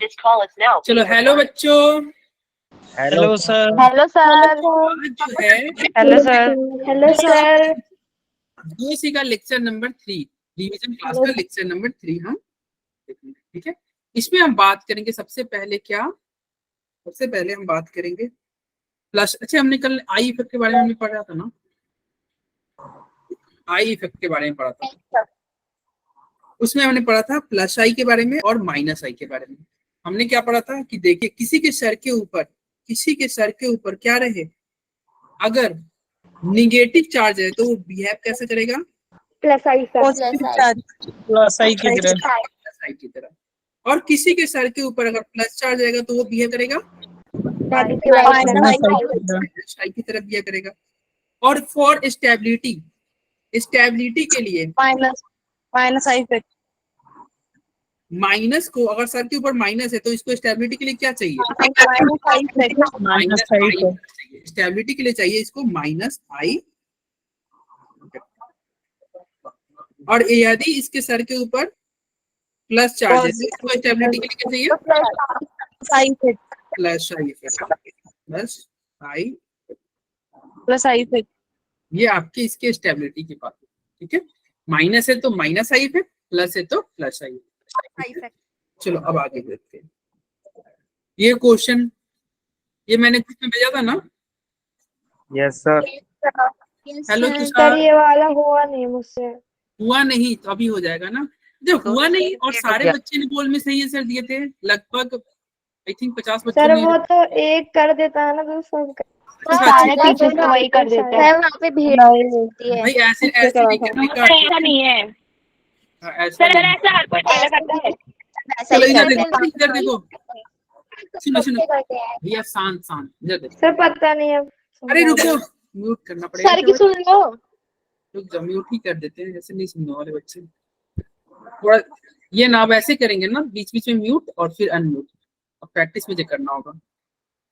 चलो हेलो बच्चों। Hello sir. Hello sir. आज जो है hello sir. Hello sir. DOC का लेक्चर नंबर 3, रिवीजन क्लास का लेक्चर नंबर 3 हम देखेंगे। ठीक है, इसमें हम बात करेंगे सबसे पहले हम बात करेंगे प्लस। अच्छा, हमने कल आई इफेक्ट के बारे में हमने पढ़ा था ना, आई इफेक्ट के बारे में पढ़ा था। उसमें हमने पढ़ा था प्लस आई के बारे में और माइनस आई के बारे में। हमने क्या पढ़ा था कि देखिए किसी के सर के ऊपर क्या रहे, अगर निगेटिव चार्ज है तो वो बिहेव कैसे करेगा, प्लस आई प्लस आई की तरह। प्लस आई की तरह। और किसी के सर के ऊपर अगर प्लस चार्ज आएगा तो वो बिहेव करेगा नेगेटिव माइनस आई की तरह बिहेव करेगा। और फॉर स्टेबिलिटी के लिए माइनस आई इफेक्ट। माइनस को, अगर सर के ऊपर माइनस है तो इसको स्टेबिलिटी के लिए क्या चाहिए, माइनस आई चाहिए। स्टेबिलिटी के लिए चाहिए इसको माइनस आई। और यदि इसके सर के ऊपर प्लस चार्ज है तो इसको स्टेबिलिटी के लिए क्या चाहिए, प्लस आई इफेक्ट। ये आपकी इसके स्टेबिलिटी की बात है। ठीक है, माइनस है तो माइनस आई इफेक्ट, प्लस है तो प्लस आई इफेक्ट। चलो अब आगे देखते हैं। ये क्वेश्चन ये मैंने कुछ में भेजा था ना। Yes sir. Hello sir, Tushar, ये वाला हुआ नहीं मुझसे। हुआ नहीं तो अभी हो जाएगा ना। जब हुआ नहीं और सारे बच्चे ने बोल में सही आंसर दिए थे, लगभग आई थिंक 50 बच्चों सर ने। वो तो एक कर देता है ना तो सब सारे टीचर्स तो वही कर देते हैं। वहाँ पे भीड़ होती है। भाई ऐसे ऐसे नहीं करने का, ऐसा नहीं है ऐसा सर, नहीं। ऐसा हर कोई पहले करता है। चलो इधर देखो, इधर देखो, सुनो भैया, शांत शांत, इधर देखो। सर पता नहीं अब। अरे रुको, म्यूट करना पड़ेगा। सर की सुन लो। रुक जाओ, म्यूट ही कर देते हैं, ऐसे नहीं सुनने वाले बच्चे। थोड़ा ये ना अब ऐसे करेंगे ना, बीच बीच में म्यूट और फिर अनम्यूट। अब प्रैक्टिस मुझे करना होगा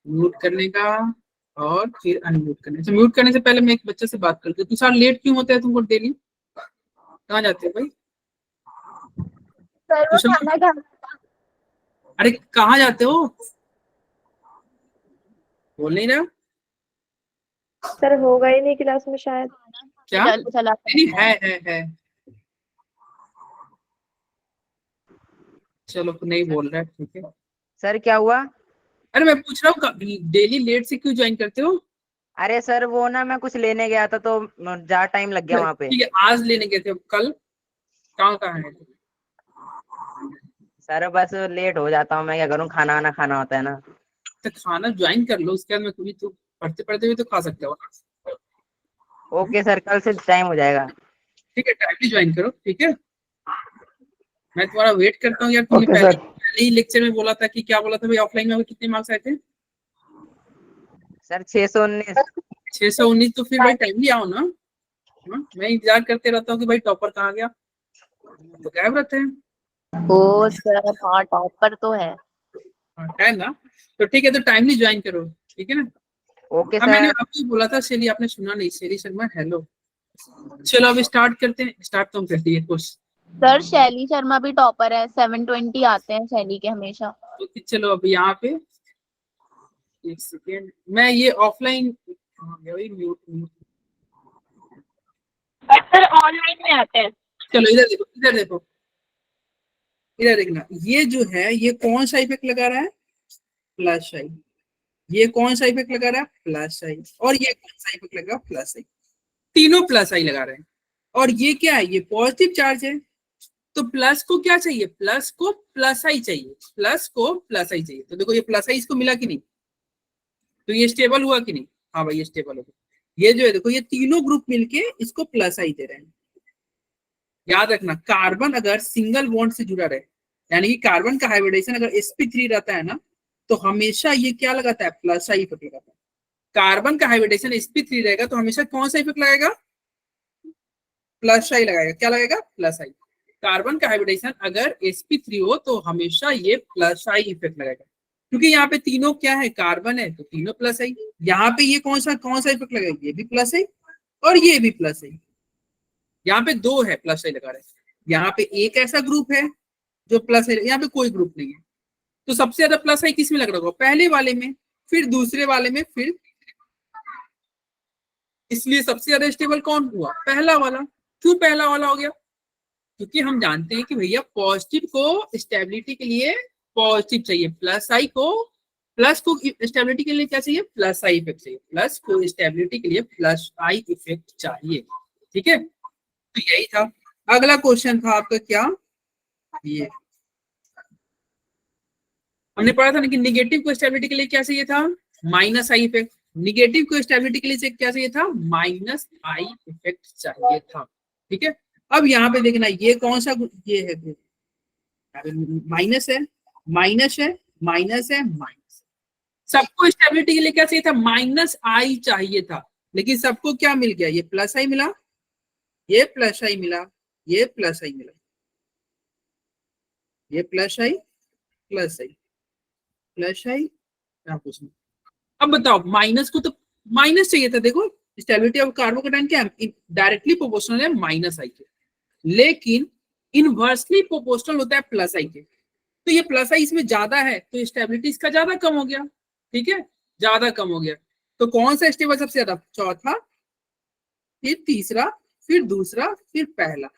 म्यूट करने का और फिर अनम्यूट करने से। म्यूट करने से पहले मैं एक बच्चे से बात करती हूँ। तुषार लेट क्यों होता है तुमको डेली, कहाँ जाते हो भाई? सर वो खाना खा। अरे कहाँ जाते हो, बोल नहीं रहा। सर होगा ही नहीं क्लास में शायद। क्या नहीं, है चलो नहीं बोल रहा है, ठीक है। सर क्या हुआ? अरे मैं पूछ रहा हूँ डेली लेट से क्यों ज्वाइन करते हो? अरे सर वो ना मैं कुछ लेने गया था तो ज्यादा टाइम लग गया वहाँ पे। ठीक है, आज लेने गए थे, कल कहाँ है? सर बस लेट हो जाता हूँ, मैं क्या करूँ, खाना वाना खाना होता है ना। तो खाना ज्वाइन कर लो, उसके बाद में कभी तो पढ़ते पढ़ते हुए तो खा सकते हो। ओके सर, कल से टाइम हो जाएगा। ठीक है, टाइमली ज्वाइन करो। ठीक है, मैं तुम्हारा वेट करता हूँ यार। तुमने पहले ही लेक्चर में बोला था कि क्या बोला था भाई, ऑफलाइन में कितने मार्क्स आए थे? सर 619। 619। तो फिर भाई टाइमली आओ ना। मैं इंतजार करते रहता हूँ कि भाई टॉपर कहाँ गया, तो गायब रहते हैं। ओ सर हाँ, टॉपर तो है ना। तो ठीक है, तो टाइमली ज्वाइन करो, ठीक है ना। ओके अब मैंने सर। आपको बोला था शैली, आपने सुना नहीं। शैली शर्मा, हेलो। चलो अब स्टार्ट करते हैं। स्टार्ट तो हम करते हैं कुछ। सर शैली शर्मा भी टॉपर है, 720 आते हैं शैली के हमेशा। तो चलो अब यहाँ पे एक सेकेंड, मैं ये ऑफलाइन सर ऑनलाइन में आते हैं। चलो इधर देखो, इधर देखना। ये जो है ये कौन सा इफेक्ट लगा रहा है, प्लस आई। ये कौन सा इफेक्ट लगा रहा है, प्लस आई। और ये कौन सा इफेक्ट लगा, प्लस आई। तीनों प्लस आई लगा रहे हैं। और ये क्या है, ये पॉजिटिव चार्ज है। तो प्लस को क्या चाहिए, प्लस को प्लस आई चाहिए, प्लस को प्लस आई चाहिए। तो देखो ये प्लस आई इसको मिला कि नहीं, तो ये स्टेबल हुआ कि नहीं? हाँ भाई ये स्टेबल हो गया। ये जो है देखो, ये तीनों ग्रुप मिलके इसको प्लस आई दे रहे हैं। याद रखना, कार्बन अगर सिंगल बॉन्ड से जुड़ा रहे, यानी कि कार्बन का हाइब्रिडेशन अगर sp3 रहता है ना, तो हमेशा ये क्या लगाता है, प्लस आई इफेक्ट लगाता है। कार्बन का हाइब्रिडेशन sp3 रहेगा तो हमेशा कौन सा इफेक्ट लगाएगा, प्लस आई लगाएगा। क्या लगाएगा, प्लस आई। कार्बन का हाइब्रिडेशन अगर sp3 हो तो हमेशा ये प्लस आई इफेक्ट लगाएगा, क्योंकि यहाँ पे तीनों क्या है, कार्बन है, तो तीनों प्लस आई। यहाँ पे ये कौन सा इफेक्ट लगाएगा, ये भी प्लस आई और ये भी प्लस आई। यहाँ पे दो है प्लस आई लगा रहे हैं। यहाँ पे एक ऐसा ग्रुप है जो प्लस आई, यहाँ पे कोई ग्रुप नहीं है। तो सबसे ज्यादा प्लस आई किस में लग रहा होगा? पहले वाले में, फिर दूसरे वाले में, फिर इसलिए सबसे ज्यादा स्टेबल कौन हुआ? पहला वाला। क्यों पहला वाला हो गया? क्योंकि हम जानते हैं कि भैया पॉजिटिव को स्टेबिलिटी के लिए पॉजिटिव चाहिए, प्लस को स्टेबिलिटी के लिए क्या चाहिए? प्लस आई इफेक्ट चाहिए, प्लस को स्टेबिलिटी के लिए प्लस आई इफेक्ट चाहिए। ठीक है, तो यही था। अगला क्वेश्चन था आपका क्या, ये हमने पढ़ा था ना कि निगेटिव को स्टेबिलिटी के लिए क्या चाहिए था? Minus I effect. निगेटिव को स्टेबिलिटी के लिए क्या चाहिए था? माइनस आई इफेक्ट चाहिए था। ठीक है, अब यहाँ पे देखना ये कौन सा, ये है माइनस है, माइनस है, माइनस है, माइनस। सबको स्टेबिलिटी के लिए क्या चाहिए था? माइनस आई चाहिए था, लेकिन सबको क्या मिल गया? ये प्लस आई मिला, ये प्लस आई मिला, ये प्लस आई मिला, ये प्लस आई, प्लस आई, प्लस आई। अब बताओ, माइनस को तो माइनस चाहिए था। देखो स्टेबिलिटी ऑफ कार्बोकेटाइन क्या है? डायरेक्टली प्रोपोर्शनल है माइनस आई के, लेकिन इनवर्सली प्रोपोर्शनल होता है प्लस आई के। तो ये प्लस आई इसमें ज्यादा है, तो स्टेबिलिटी इसका ज्यादा कम हो गया। ठीक है, ज्यादा कम हो गया। तो कौन सा स्टेबल सबसे ज्यादा? चौथा, फिर तीसरा, फिर दूसरा, फिर पहला।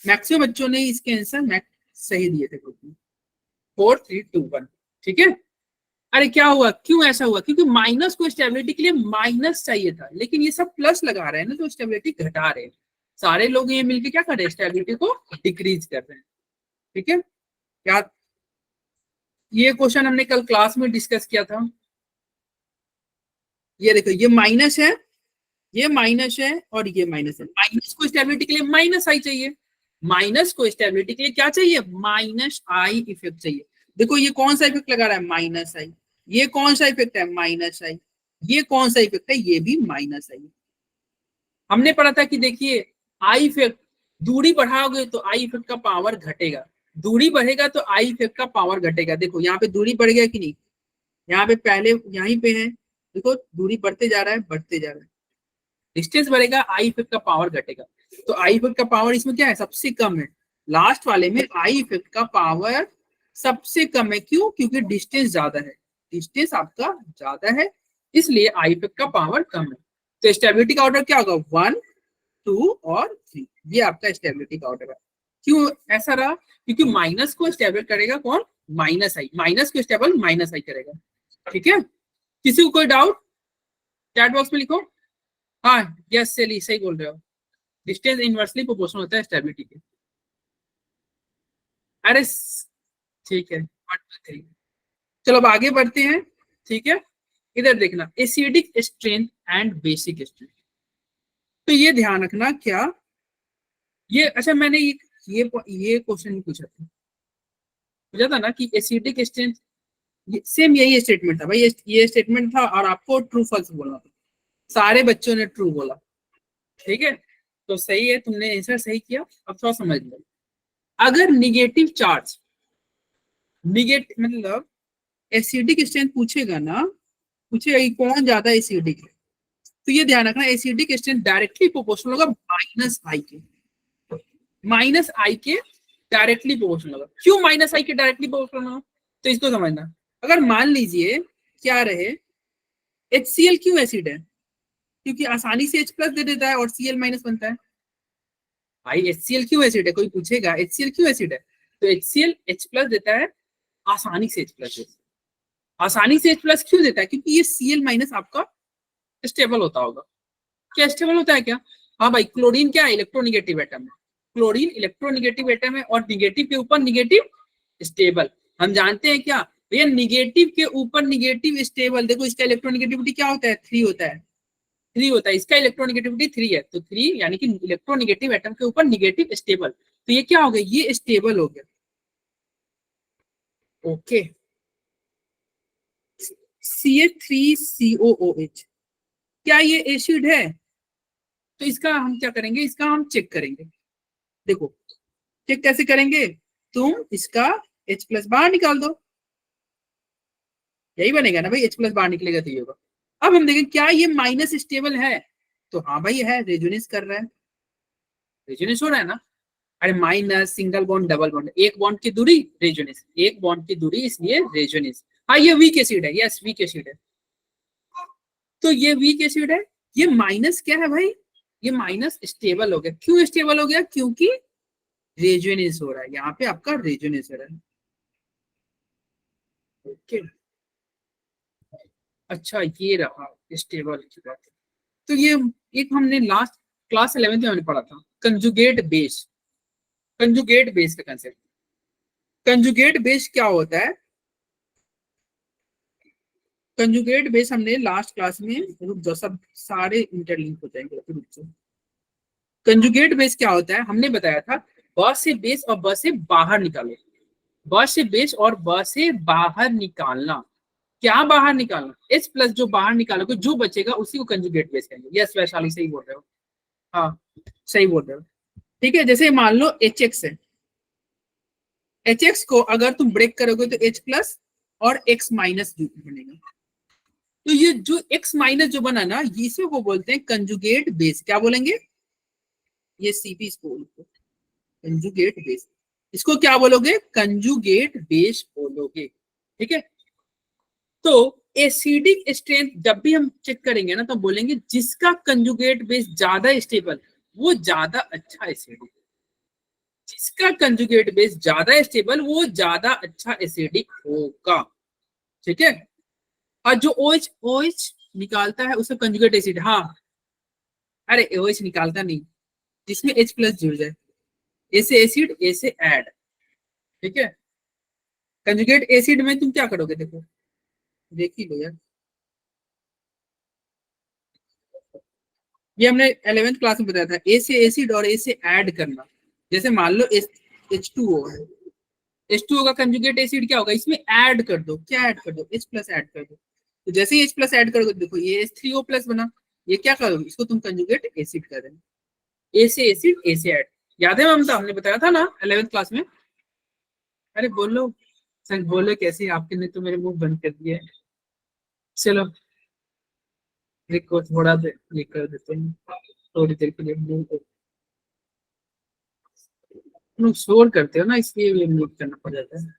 मैक्सिमम बच्चों ने इसके आंसर सही दिए थे, 4 3 2 1। ठीक है, अरे क्या हुआ, क्यों ऐसा हुआ? क्योंकि माइनस को स्टेबिलिटी के लिए माइनस चाहिए था, लेकिन ये सब प्लस लगा रहे हैं ना, तो स्टेबिलिटी घटा रहे हैं। सारे लोग ये मिलके क्या कर रहे हैं? स्टेबिलिटी को डिक्रीज कर रहे हैं। ठीक है, क्या ये क्वेश्चन हमने कल क्लास में डिस्कस किया था। ये देखो, ये माइनस है, ये माइनस है, और ये माइनस है। माइनस को स्टेबिलिटी के लिए माइनस आई चाहिए, माइनस को स्टेबिलिटी के लिए क्या चाहिए? माइनस आई इफेक्ट चाहिए। देखो ये कौन सा इफेक्ट लगा रहा है? माइनस आई। ये कौन सा इफेक्ट है? माइनस आई। ये कौन सा इफेक्ट है? ये भी माइनस आई। हमने पढ़ा था कि देखिए आई इफेक्ट, दूरी बढ़ाओगे तो आई इफेक्ट का पावर घटेगा, दूरी बढ़ेगा तो आई इफेक्ट का पावर घटेगा। देखो यहाँ पे दूरी बढ़ गया कि नहीं? यहाँ पे पहले यहीं पे है, देखो दूरी बढ़ते जा रहा है, बढ़ते जा रहा है। डिस्टेंस बढ़ेगा, आई इफेक्ट का पावर घटेगा। तो आई इफेक्ट का पावर इसमें क्या है? सबसे कम है। लास्ट वाले में आई इफेक्ट का पावर सबसे कम है। क्यों? क्योंकि डिस्टेंस ज्यादा है, डिस्टेंस आपका ज्यादा है, इसलिए आई इफेक्ट का पावर कम है। तो स्टेबिलिटी का ऑर्डर क्या होगा? 1 2 और 3। ये आपका स्टेबिलिटी का ऑर्डर है। क्यों ऐसा रहा? क्योंकि माइनस को स्टेबल करेगा कौन? माइनस आई। माइनस को स्टेबल माइनस आई करेगा। ठीक है, किसी को कोई डाउट? चैट बॉक्स में लिखो। हाँ यस सही सही बोल रहे हो, डिस्टेंस इनवर्सली प्रोपोर्शनल होता है स्टेबिलिटी के। अरे ठीक है, 1 2 3। चलो अब आगे बढ़ते हैं। ठीक है, इधर देखना, acidic strength and basic strength. तो ये ध्यान रखना क्या, ये अच्छा मैंने ये क्वेश्चन पूछा था ना कि एसिडिक स्ट्रेंथ, सेम यही स्टेटमेंट था भाई, ये स्टेटमेंट था और आपको ट्रू फॉल्स बोलना था। सारे बच्चों ने ट्रू बोला। ठीक है, तो सही है, तुमने आंसर सही किया। अब थोड़ा समझ लो, अगर निगेटिव चार्ज, निगेटिव मतलब एसिडिक स्ट्रेंथ पूछेगा ना, पूछेगा कि कौन ज्यादा एसिडिक है, तो ये ध्यान रखना एसिडिक स्ट्रेंथ डायरेक्टली प्रोपोर्शनल होगा माइनस आई के, माइनस आई के डायरेक्टली प्रोपोर्शनल होगा। क्यों माइनस आई के डायरेक्टली प्रोपोर्शनल होगा? तो इसको समझना, अगर मान लीजिए क्या रहे, HCl क्यों एसिड है? क्योंकि आसानी से H प्लस दे देता है और Cl माइनस बनता है। भाई HCl क्यों एसिड है? कोई पूछेगा HCl क्यों एसिड है? तो HCl H प्लस देता है, आसानी से H प्लस देता है। आसानी से H प्लस क्यों देता है? क्योंकि ये Cl माइनस आपका स्टेबल होता होगा। क्या स्टेबल होता है क्या? हाँ भाई, क्लोरीन क्या है? इलेक्ट्रोनिगेटिव एटम है। क्लोरीन इलेक्ट्रोनिगेटिव एटम है और निगेटिव के ऊपर निगेटिव स्टेबल। हम जानते हैं क्या भैया, निगेटिव के ऊपर निगेटिव स्टेबल। देखो इसका इलेक्ट्रोनिगेटिविटी क्या होता है? 3 होता है, 3 होता है। इसका इलेक्ट्रोनिगेटिविटी 3 है, तो 3 यानी कि इलेक्ट्रोनिगेटिव एटम के ऊपर निगेटिव स्टेबल। तो ये क्या हो गया? ये स्टेबल हो गया। ओके, CH3COOH क्या ये एसिड है? तो इसका हम क्या करेंगे? इसका हम चेक करेंगे। देखो चेक कैसे करेंगे, तुम इसका H प्लस बाहर निकाल दो, यही बनेगा ना भाई, H प्लस बाहर निकलेगा तो ये होगा। अब हम देखें क्या ये माइनस स्टेबल है, तो हाँ भाई है, रेजोनेंस कर रहा है, रेजोनेंस हो रहा है ना। अरे minus, single bond, double bond, एक बॉन्ड की दूरी रेजोनेंस, एक बॉन्ड की दूरी इसलिए रेजोनेंस। हाँ ये वीक एसिड है, यस वीक एसिड है। तो ये वीक एसिड है। ये माइनस क्या है भाई, ये माइनस स्टेबल हो गया। क्यों स्टेबल हो गया? क्योंकि रेजोनेंस हो रहा है, यहाँ पे आपका रेजोनेंस हो रहा है। ओके अच्छा ये रहा स्टेबल की बात। तो ये एक हमने लास्ट क्लास 11th में हमने पढ़ा था कंजुगेट बेस, कंजुगेट बेस का कंसेप्ट। कंजुगेट बेस क्या होता है? कंजुगेट बेस हमने लास्ट क्लास में, रुक जाओ सब सारे इंटरलिंक हो जाएंगे, रुक जाओ। कंजुगेट बेस क्या होता है हमने बताया था, ब से बेस और ब से बाहर निकालो, ब से बेस और ब से बाहर निकालना। क्या बाहर निकालना? H प्लस जो बाहर निकालोगे जो बचेगा उसी को कंजुगेट बेस कहेंगे। यस वैशाली सही बोल रहे हो, हाँ सही बोल रहे हो। ठीक है, जैसे मान लो HX है, HX को अगर तुम ब्रेक करोगे तो H प्लस और X माइनस बनेगा। तो ये जो X माइनस जो बना ना, इसे को बोलते हैं कंजुगेट बेस। क्या बोलेंगे? ये CP इसको कंजुगेट बेस, इसको क्या बोलोगे? कंजुगेट बेस बोलोगे। ठीक है, तो एसिडिक स्ट्रेंथ जब भी हम चेक करेंगे ना तो बोलेंगे जिसका कंजुगेट बेस ज्यादा स्टेबल वो ज्यादा अच्छा एसिडिक, जिसका कंजुगेट बेस ज्यादा स्टेबल वो ज्यादा अच्छा एसिडिक होगा। ठीक है, और जो OH निकालता है उसका कंजुगेट एसिड, हाँ अरे OH निकालता नहीं, जिसमें H प्लस जुड़ जाए, ए से एसिड ए से एड। ठीक है, कंजुगेट एसिड में तुम क्या करोगे? देखो देख ही लो यार, ये हमने 11th क्लास में बताया था, ए से एसिड और ए से ऐड करना। जैसे मान लो H2O है, H2O का कंजुगेट एसिड क्या होगा? इसमें ऐड कर दो, क्या ऐड कर दो? H प्लस ऐड कर दो। तो जैसे ही H प्लस ऐड करोगे देखो ये H3O प्लस बना, ये क्या करोगे? इसको तुम कंजुगेट एसिड कर देना, ए से एसिड ए से ऐड। याद है ममता, हमने बताया था ना 11th क्लास में? अरे बोलो सच बोलो, कैसे आपके ने तो मेरे मुंह बंद कर दिया है। चलो को थोड़ा देर ये कर देते हैं, थोड़ी देर के लिए मुंह को लोग शोर करते हो ना, इसलिए ये म्यूट करना पड़ जाता है।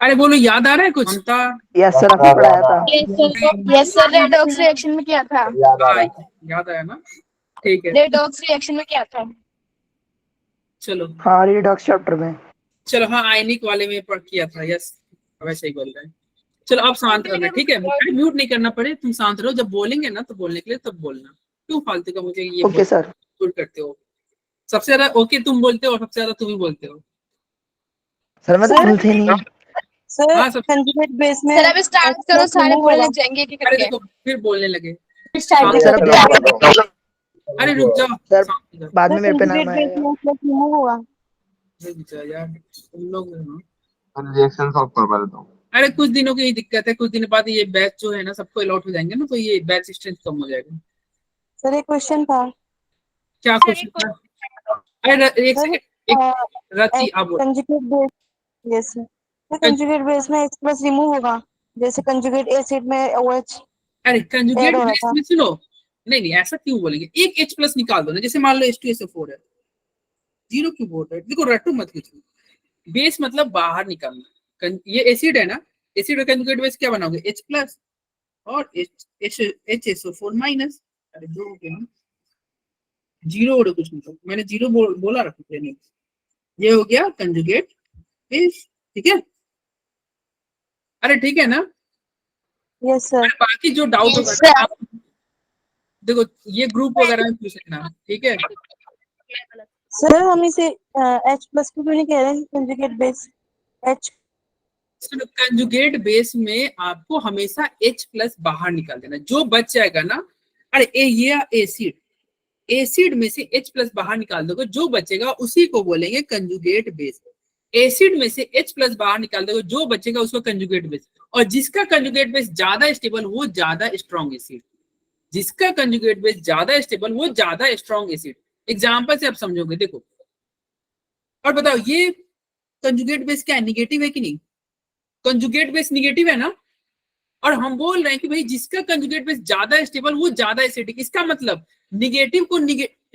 अरे बोलो याद आ रहा है कुछ? ममता यस सर, आपने पढ़ाया था। यस सर, रेडॉक्स रिएक्शन में क्या था? याद आया ना? ठीक है रेडॉक्स रिएक्शन में क्या था? चलो, हाँ रिडॉक्स चैप्टर में। चलो हाँ आयनिक वाले में पढ़ किया था। यस वैसे ही बोल रहे हैं। चलो आप शांत रहना, ठीक है, म्यूट नहीं करना पड़े, तुम शांत रहो, जब बोलेंगे ना तो बोलने के लिए तब बोलना, क्यों फालतू का मुझे ये ओके सर। करते हो। सबसे ज्यादा ओके तुम बोलते हो और सबसे ज्यादा तुम ही बोलते हो। सर मैं तो भूलते नहीं। सर हाँ सब, कंजुगेट बेस में सर अब स्टार्ट करो, सारे बोलने लग जाएंगे एक एक अरे करके। देखो फिर बोलने लगे। स्टार्ट सर करो। अरे रुक जाओ, सर शांत हो जाओ। बाद में मेरे पे कंजुगेट नाम बेस आएगा। में प्लस रिमूव होगा। रुक जाओ यार तुम लोग ना। रिएक्शन सॉल्व करवा देता हूँ। अरे कुछ दिनों की ही दिक्कत है, कुछ दिन बाद ये बैच जो है ना सबको अलॉट हो जाएंगे ना, तो ये बैच स्ट्रेंथ कम हो जाएगा। सर एक क्वेश्चन था। क्या क्वेश्चन था? अरे एक सर सेकंड, एक रति आप बोलो। Conjugate base, yes sir conjugate base में H प्लस रिमूव होगा, जैसे कंजुगेट एसिड में OH अरे कंजुगेट ऐड हो रहा बेस था। में सुनो, नहीं नहीं ऐसा क्यों बोलेंगे, एक H प्लस निकाल दो ना, जैसे मान लो H2SO4 है, जीरो क्यों बोल रहे हो? देखो रटो मत कुछ भी। बेस मतलब बाहर निकालना, ये एसिड है ना, एसिड का कंजुगेट बेस क्या बनाओगे? H प्लस और HSO4 माइनस। अरे जो हो गया ना, जीरो और कुछ नहीं, मैंने जीरो बोला रखा नहीं, ये हो गया कंजुगेट बेस। ठीक है, अरे ठीक है ना? Yes sir. अरे बाकी जो डाउट होगा Yes, ना sir. आप देखो ये ग्रुप वगैरह में पूछ लेना, ठीक है? सर हम इसे H प्लस क्यों नहीं कह रहे हैं conjugate base? H conjugate base में आपको हमेशा H प्लस बाहर निकाल देना, जो बच जाएगा ना। अरे ये एसिड, एसिड में से H प्लस बाहर निकाल दोगे, जो बचेगा उसी को बोलेंगे कंजुगेट बेस। एसिड में से H प्लस बाहर निकाल दोगे, जो बचेगा उसको कंजुगेट बेस। और जिसका कंजुगेट बेस ज्यादा स्टेबल वो ज्यादा स्ट्रॉन्ग एसिड, जिसका कंजुगेट बेस ज्यादा स्टेबल वो ज्यादा स्ट्रॉन्ग एसिड। एग्जांपल से आप समझोगे, देखो और बताओ ये कंजुगेट बेस क्या है? निगेटिव है कि नहीं? कंजुगेट बेस निगेटिव है ना? और हम बोल रहे हैं कि भाई जिसका कंजुगेट बेस ज्यादा स्टेबल वो ज्यादा एसिडिक। इसका मतलब निगेटिव को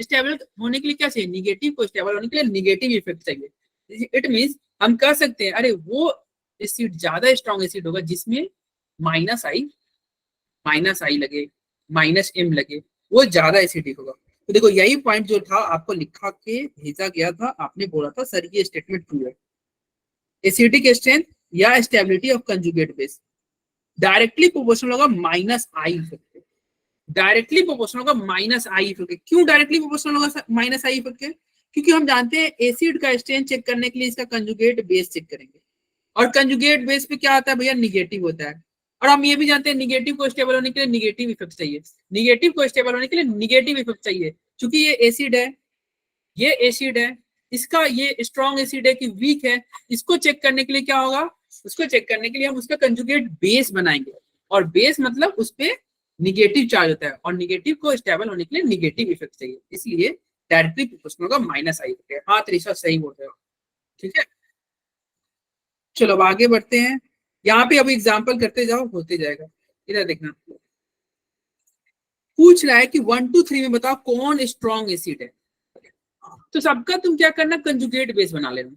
स्टेबल होने के लिए क्या चाहिए, निगेटिव को स्टेबल होने के लिए निगेटिव इफेक्ट चाहिए। इट मींस हम कह सकते हैं अरे वो एसिड ज्यादा स्ट्रॉन्ग एसिड होगा जिसमें माइनस आई लगे, माइनस एम लगे, वो ज्यादा एसिडिक होगा। तो देखो यही पॉइंट जो था आपको लिखा के भेजा गया था, आपने बोला था सर ये स्टेटमेंट ट्रू है। एसिडिक स्ट्रेंथ या stability of conjugate base directly proportional होगा minus I effect, directly proportional होगा माइनस आई इफेक्ट। क्यों डायरेक्टली प्रोपोर्शनल होगा माइनस आई इफेक्ट? क्योंकि हम जानते हैं एसिड का स्ट्रेंथ चेक करने के लिए इसका कंजुगेट बेस चेक करेंगे, और कंजुगेट बेस पे क्या आता है भैया, निगेटिव होता है। और हम ये भी जानते हैं निगेटिव को स्टेबल होने के लिए निगेटिव इफेक्ट चाहिए, निगेटिव को स्टेबल होने के लिए निगेटिव इफेक्ट चाहिए। क्योंकि ये एसिड है, ये एसिड है, इसका ये स्ट्रॉन्ग एसिड है कि वीक है, इसको चेक करने के लिए क्या होगा, उसको चेक करने के लिए हम उसका कंजुगेट बेस बनाएंगे, और बेस मतलब उस पर निगेटिव चार्ज होता है, और निगेटिव को स्टेबल होने के लिए निगेटिव इफेक्ट चाहिए, इसलिए डायरेक्टली प्रोपोर्शनल होगा माइनस आई इफेक्ट। हाँ त्रिशा सही बोल रहे हो, ठीक है। चलो अब आगे बढ़ते हैं, यहाँ पे अभी एग्जाम्पल करते जाओ, होते जाएगा। इधर देखना, पूछ रहा है कि 1 2 3 में बताओ कौन स्ट्रॉन्ग एसिड है। तो सबका तुम क्या करना, कंजुगेट बेस बना लेना।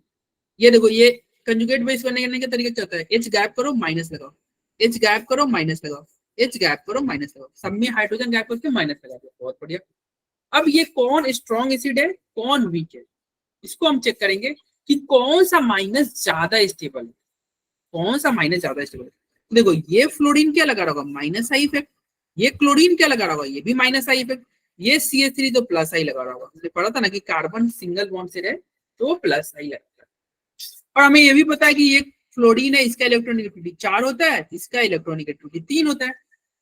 ये देखो ये कंजुगेट बेस बनाने का तरीका क्या होता है, एच गैप करो माइनस लगाओ, एच गैप करो माइनस लगाओ, एच गैप करो माइनस लगाओ, सब में हाइड्रोजन गैप करके माइनस लगा दो, बहुत बढ़िया। अब ये कौन स्ट्रॉन्ग एसिड है, कौन वीक है, इसको हम चेक करेंगे कि कौन सा माइनस ज्यादा स्टेबल है, कौन सा माइनस ज्यादा स्टेबल है। देखो ये फ्लोरीन क्या लगा रहा होगा, माइनस आई इफेक्ट, ये क्लोरीन क्या लगा रहा होगा, ये भी माइनस आई इफेक्ट, ये CH3 तो प्लस आई लगा रहा होगा। हमने पढ़ा था ना कि कार्बन सिंगल बॉन्ड से रहे तो प्लस आई लगता है। और हमें ये भी पता है कि ये फ्लोरीन है, इसका इलेक्ट्रॉनिगेटिविटी 4 होता है, इसका इलेक्ट्रॉनिगेटिविटी 3 होता है।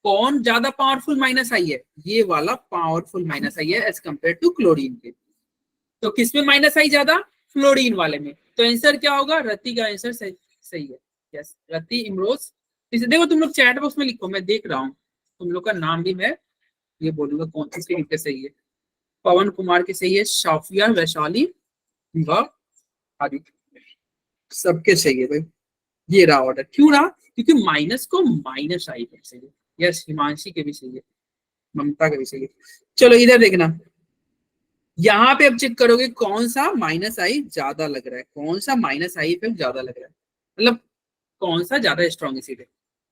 कौन ज्यादा पावरफुल माइनस आई है, ये वाला पावरफुल माइनस आई है एज कम्पेयर टू क्लोरीन के। तो किसमें माइनस आई ज्यादा, फ्लोरीन वाले में। तो आंसर क्या होगा, रति का आंसर सही है। यस रति इमरोज। इसे देखो तुम लोग चैट बॉक्स में लिखो, मैं देख रहा हूँ तुम लोग का नाम भी मैं ये बोलूंगा कौन सी के सही है। पवन कुमार के सही है, शाफिया, वैशाली व आदित्य, सबके सही है भाई। ये रहा ऑर्डर, क्यों रहा, क्योंकि माइनस को माइनस आई पर सही है। यस हिमांशी के भी सही है, ममता के भी सही है। चलो इधर देखना, यहाँ पे अब चेक करोगे कौन सा माइनस आई ज्यादा लग रहा है, कौन सा माइनस आई इफेक्ट ज्यादा लग रहा है, मतलब कौन सा ज्यादा स्ट्रॉन्ग एसिड है।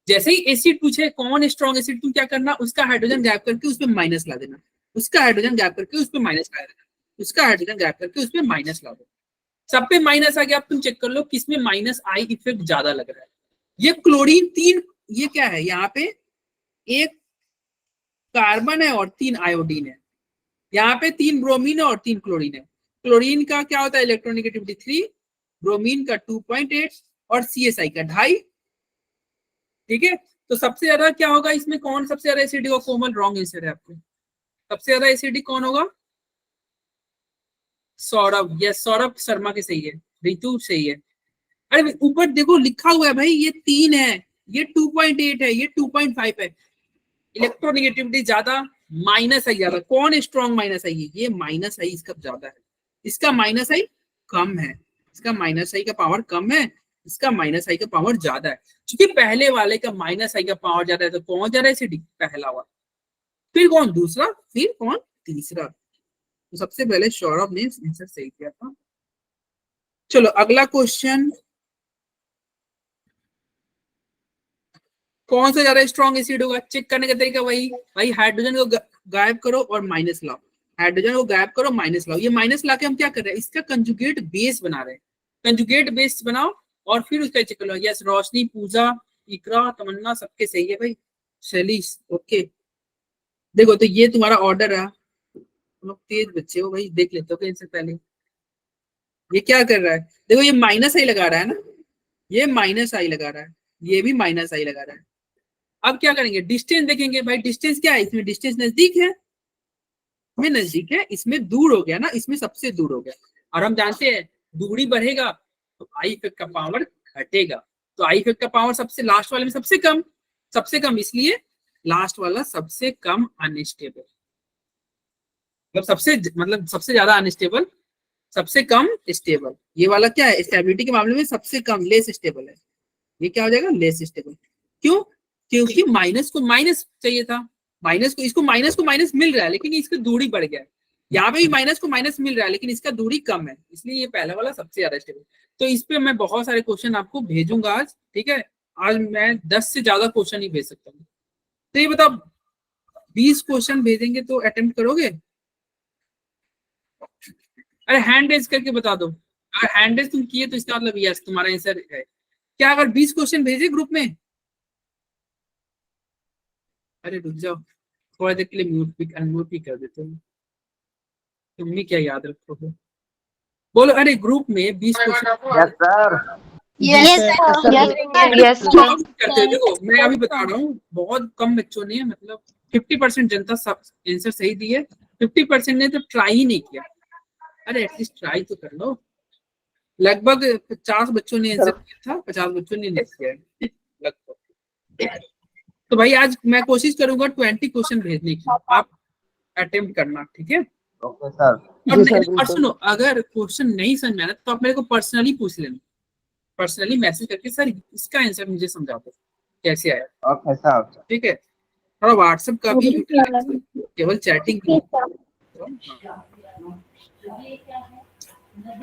जैसे ही एसिड पूछे कौन स्ट्रॉन्ग एसिड, तुम क्या करना, उसका हाइड्रोजन गैप करके उसमें माइनस ला देना, उसका हाइड्रोजन गैप करके उसमें माइनस ला देना, उसका हाइड्रोजन गैप करके उसमें माइनस ला दो। सब पे माइनस आ गया, अब तुम चेक कर लो किसमें माइनस आई इफेक्ट ज्यादा लग रहा है। ये क्लोरीन 3, ये क्या है, यहाँ पे एक कार्बन है और 3 आयोडीन है, यहाँ पे 3 ब्रोमीन है और 3 क्लोरीन है। क्लोरीन का क्या होता है, इलेक्ट्रॉनिगेटिविटी 3, ब्रोमीन का 2.8 और CSI का 2.5, ठीक है। तो सबसे ज्यादा क्या होगा इसमें, कौन सबसे ज्यादा एसिडिक होगा, कोमल रॉन्ग आंसर है आपको। सबसे ज्यादा एसिडिक कौन होगा, सौरभ। यस सौरभ शर्मा के सही है, ऋतु सही है। अरे ऊपर देखो लिखा हुआ है भाई, ये 3 है, ये 2.8 है, ये 2.5 है। इलेक्ट्रोनिगेटिविटी ज्यादा, माइनस आई ज्यादा, कौन स्ट्रॉन्ग माइनस आई है, ये माइनस आई इसका ज्यादा है, इसका माइनस आई कम है, इसका माइनस आई का पावर कम है, इसका माइनस आई का पावर ज्यादा है। क्योंकि पहले वाले का माइनस आई का पावर ज्यादा है, तो कौन ज्यादा एसिडिक, पहला वाला, फिर कौन दूसरा, फिर कौन तीसरा। तो सबसे पहले सौरभ ने आंसर सही किया था। चलो अगला क्वेश्चन, कौन सा ज्यादा स्ट्रॉन्ग एसिड होगा, चेक करने का तरीका वही भाई, हाइड्रोजन को गायब करो और माइनस लाओ, हाइड्रोजन को गायब करो माइनस लाओ। ये माइनस लाके हम क्या कर रहे हैं, इसका कंजुगेट बेस बना रहे हैं। कंजुगेट बेस बनाओ और फिर उसका चेक कर लो। यस रोशनी, पूजा, इकरा, तमन्ना सबके सही है भाई, शैलीश ओके। देखो तो ये तुम्हारा ऑर्डर है, तुम लोग तेज बच्चे हो भाई, देख लेते हो कि इनसे पहले ये क्या कर रहा है। देखो ये माइनस आई लगा रहा है ना, ये माइनस आई लगा रहा है, ये भी माइनस आई लगा रहा है। अब क्या करेंगे, डिस्टेंस देखेंगे भाई, डिस्टेंस क्या है, इसमें डिस्टेंस नजदीक है, इसमें नजदीक है, इसमें दूर हो गया ना, इसमें सबसे दूर हो गया। और हम जानते हैं दूरी बढ़ेगा तो आई इफेक्ट का पावर घटेगा, तो आई इफेक्ट का पावर सबसे लास्ट वाले में सबसे कम, इसलिए लास्ट वाला सबसे कम अनस्टेबल, मतलब सबसे ज्यादा अनस्टेबल, सबसे कम स्टेबल। ये वाला क्या है, स्टेबिलिटी के मामले में सबसे कम, लेस स्टेबल है। ये क्या हो जाएगा, लेस स्टेबल। क्यों, क्योंकि माइनस को माइनस चाहिए था, माइनस को माइनस मिल रहा है लेकिन इसकी दूरी बढ़ गया है। यहाँ पे भी माइनस को माइनस मिल रहा है लेकिन इसका दूरी कम है, इसलिए ये पहला वाला सबसे ज्यादा स्टेबल। तो इस पे मैं बहुत सारे क्वेश्चन आपको भेजूंगा आज, ठीक है। आज मैं 10 से ज्यादा क्वेश्चन ही भेज सकता हूँ। तो ये बताओ 20 क्वेश्चन भेजेंगे तो अटेम्प्ट करोगे? अरे हैंड रेज करके बता दो, अगर हैंड रेज तुम किए तो इसका मतलब यस तुम्हारा आंसर है। क्या अगर 20 क्वेश्चन भेजे ग्रुप में? अरे रुक जाओ, थोड़ा देर के लिए अनम्यूट भी कर देते हैं, तुमने क्या याद रखोगे? बोलो, अरे ग्रुप में 20 क्वेश्चन। Yes sir. यस करते हो, देखो मैं अभी बता रहा हूँ, बहुत कम बच्चों ने, मतलब 50% जनता आंसर सही दी है, 50% ने तो ट्राई ही नहीं किया। अरे एटलीस्ट ट्राई तो कर लो। लगभग 50 बच्चों ने आंसर किया था, 50 बच्चों ने नहीं किया है लगभग। तो भाई आज मैं कोशिश करूंगा 20 क्वेश्चन भेजने की, आप अटेम्प्ट करना, ठीक है। Okay sir. और सुनो, अगर क्वेश्चन नहीं समझ में आना तो आप मेरे को पर्सनली पूछ लेना, पर्सनली मैसेज करके सर इसका आंसर मुझे समझा दो कैसे आया। Okay sir. ठीक है, थोड़ा व्हाट्सएप का भी केवल चैटिंग।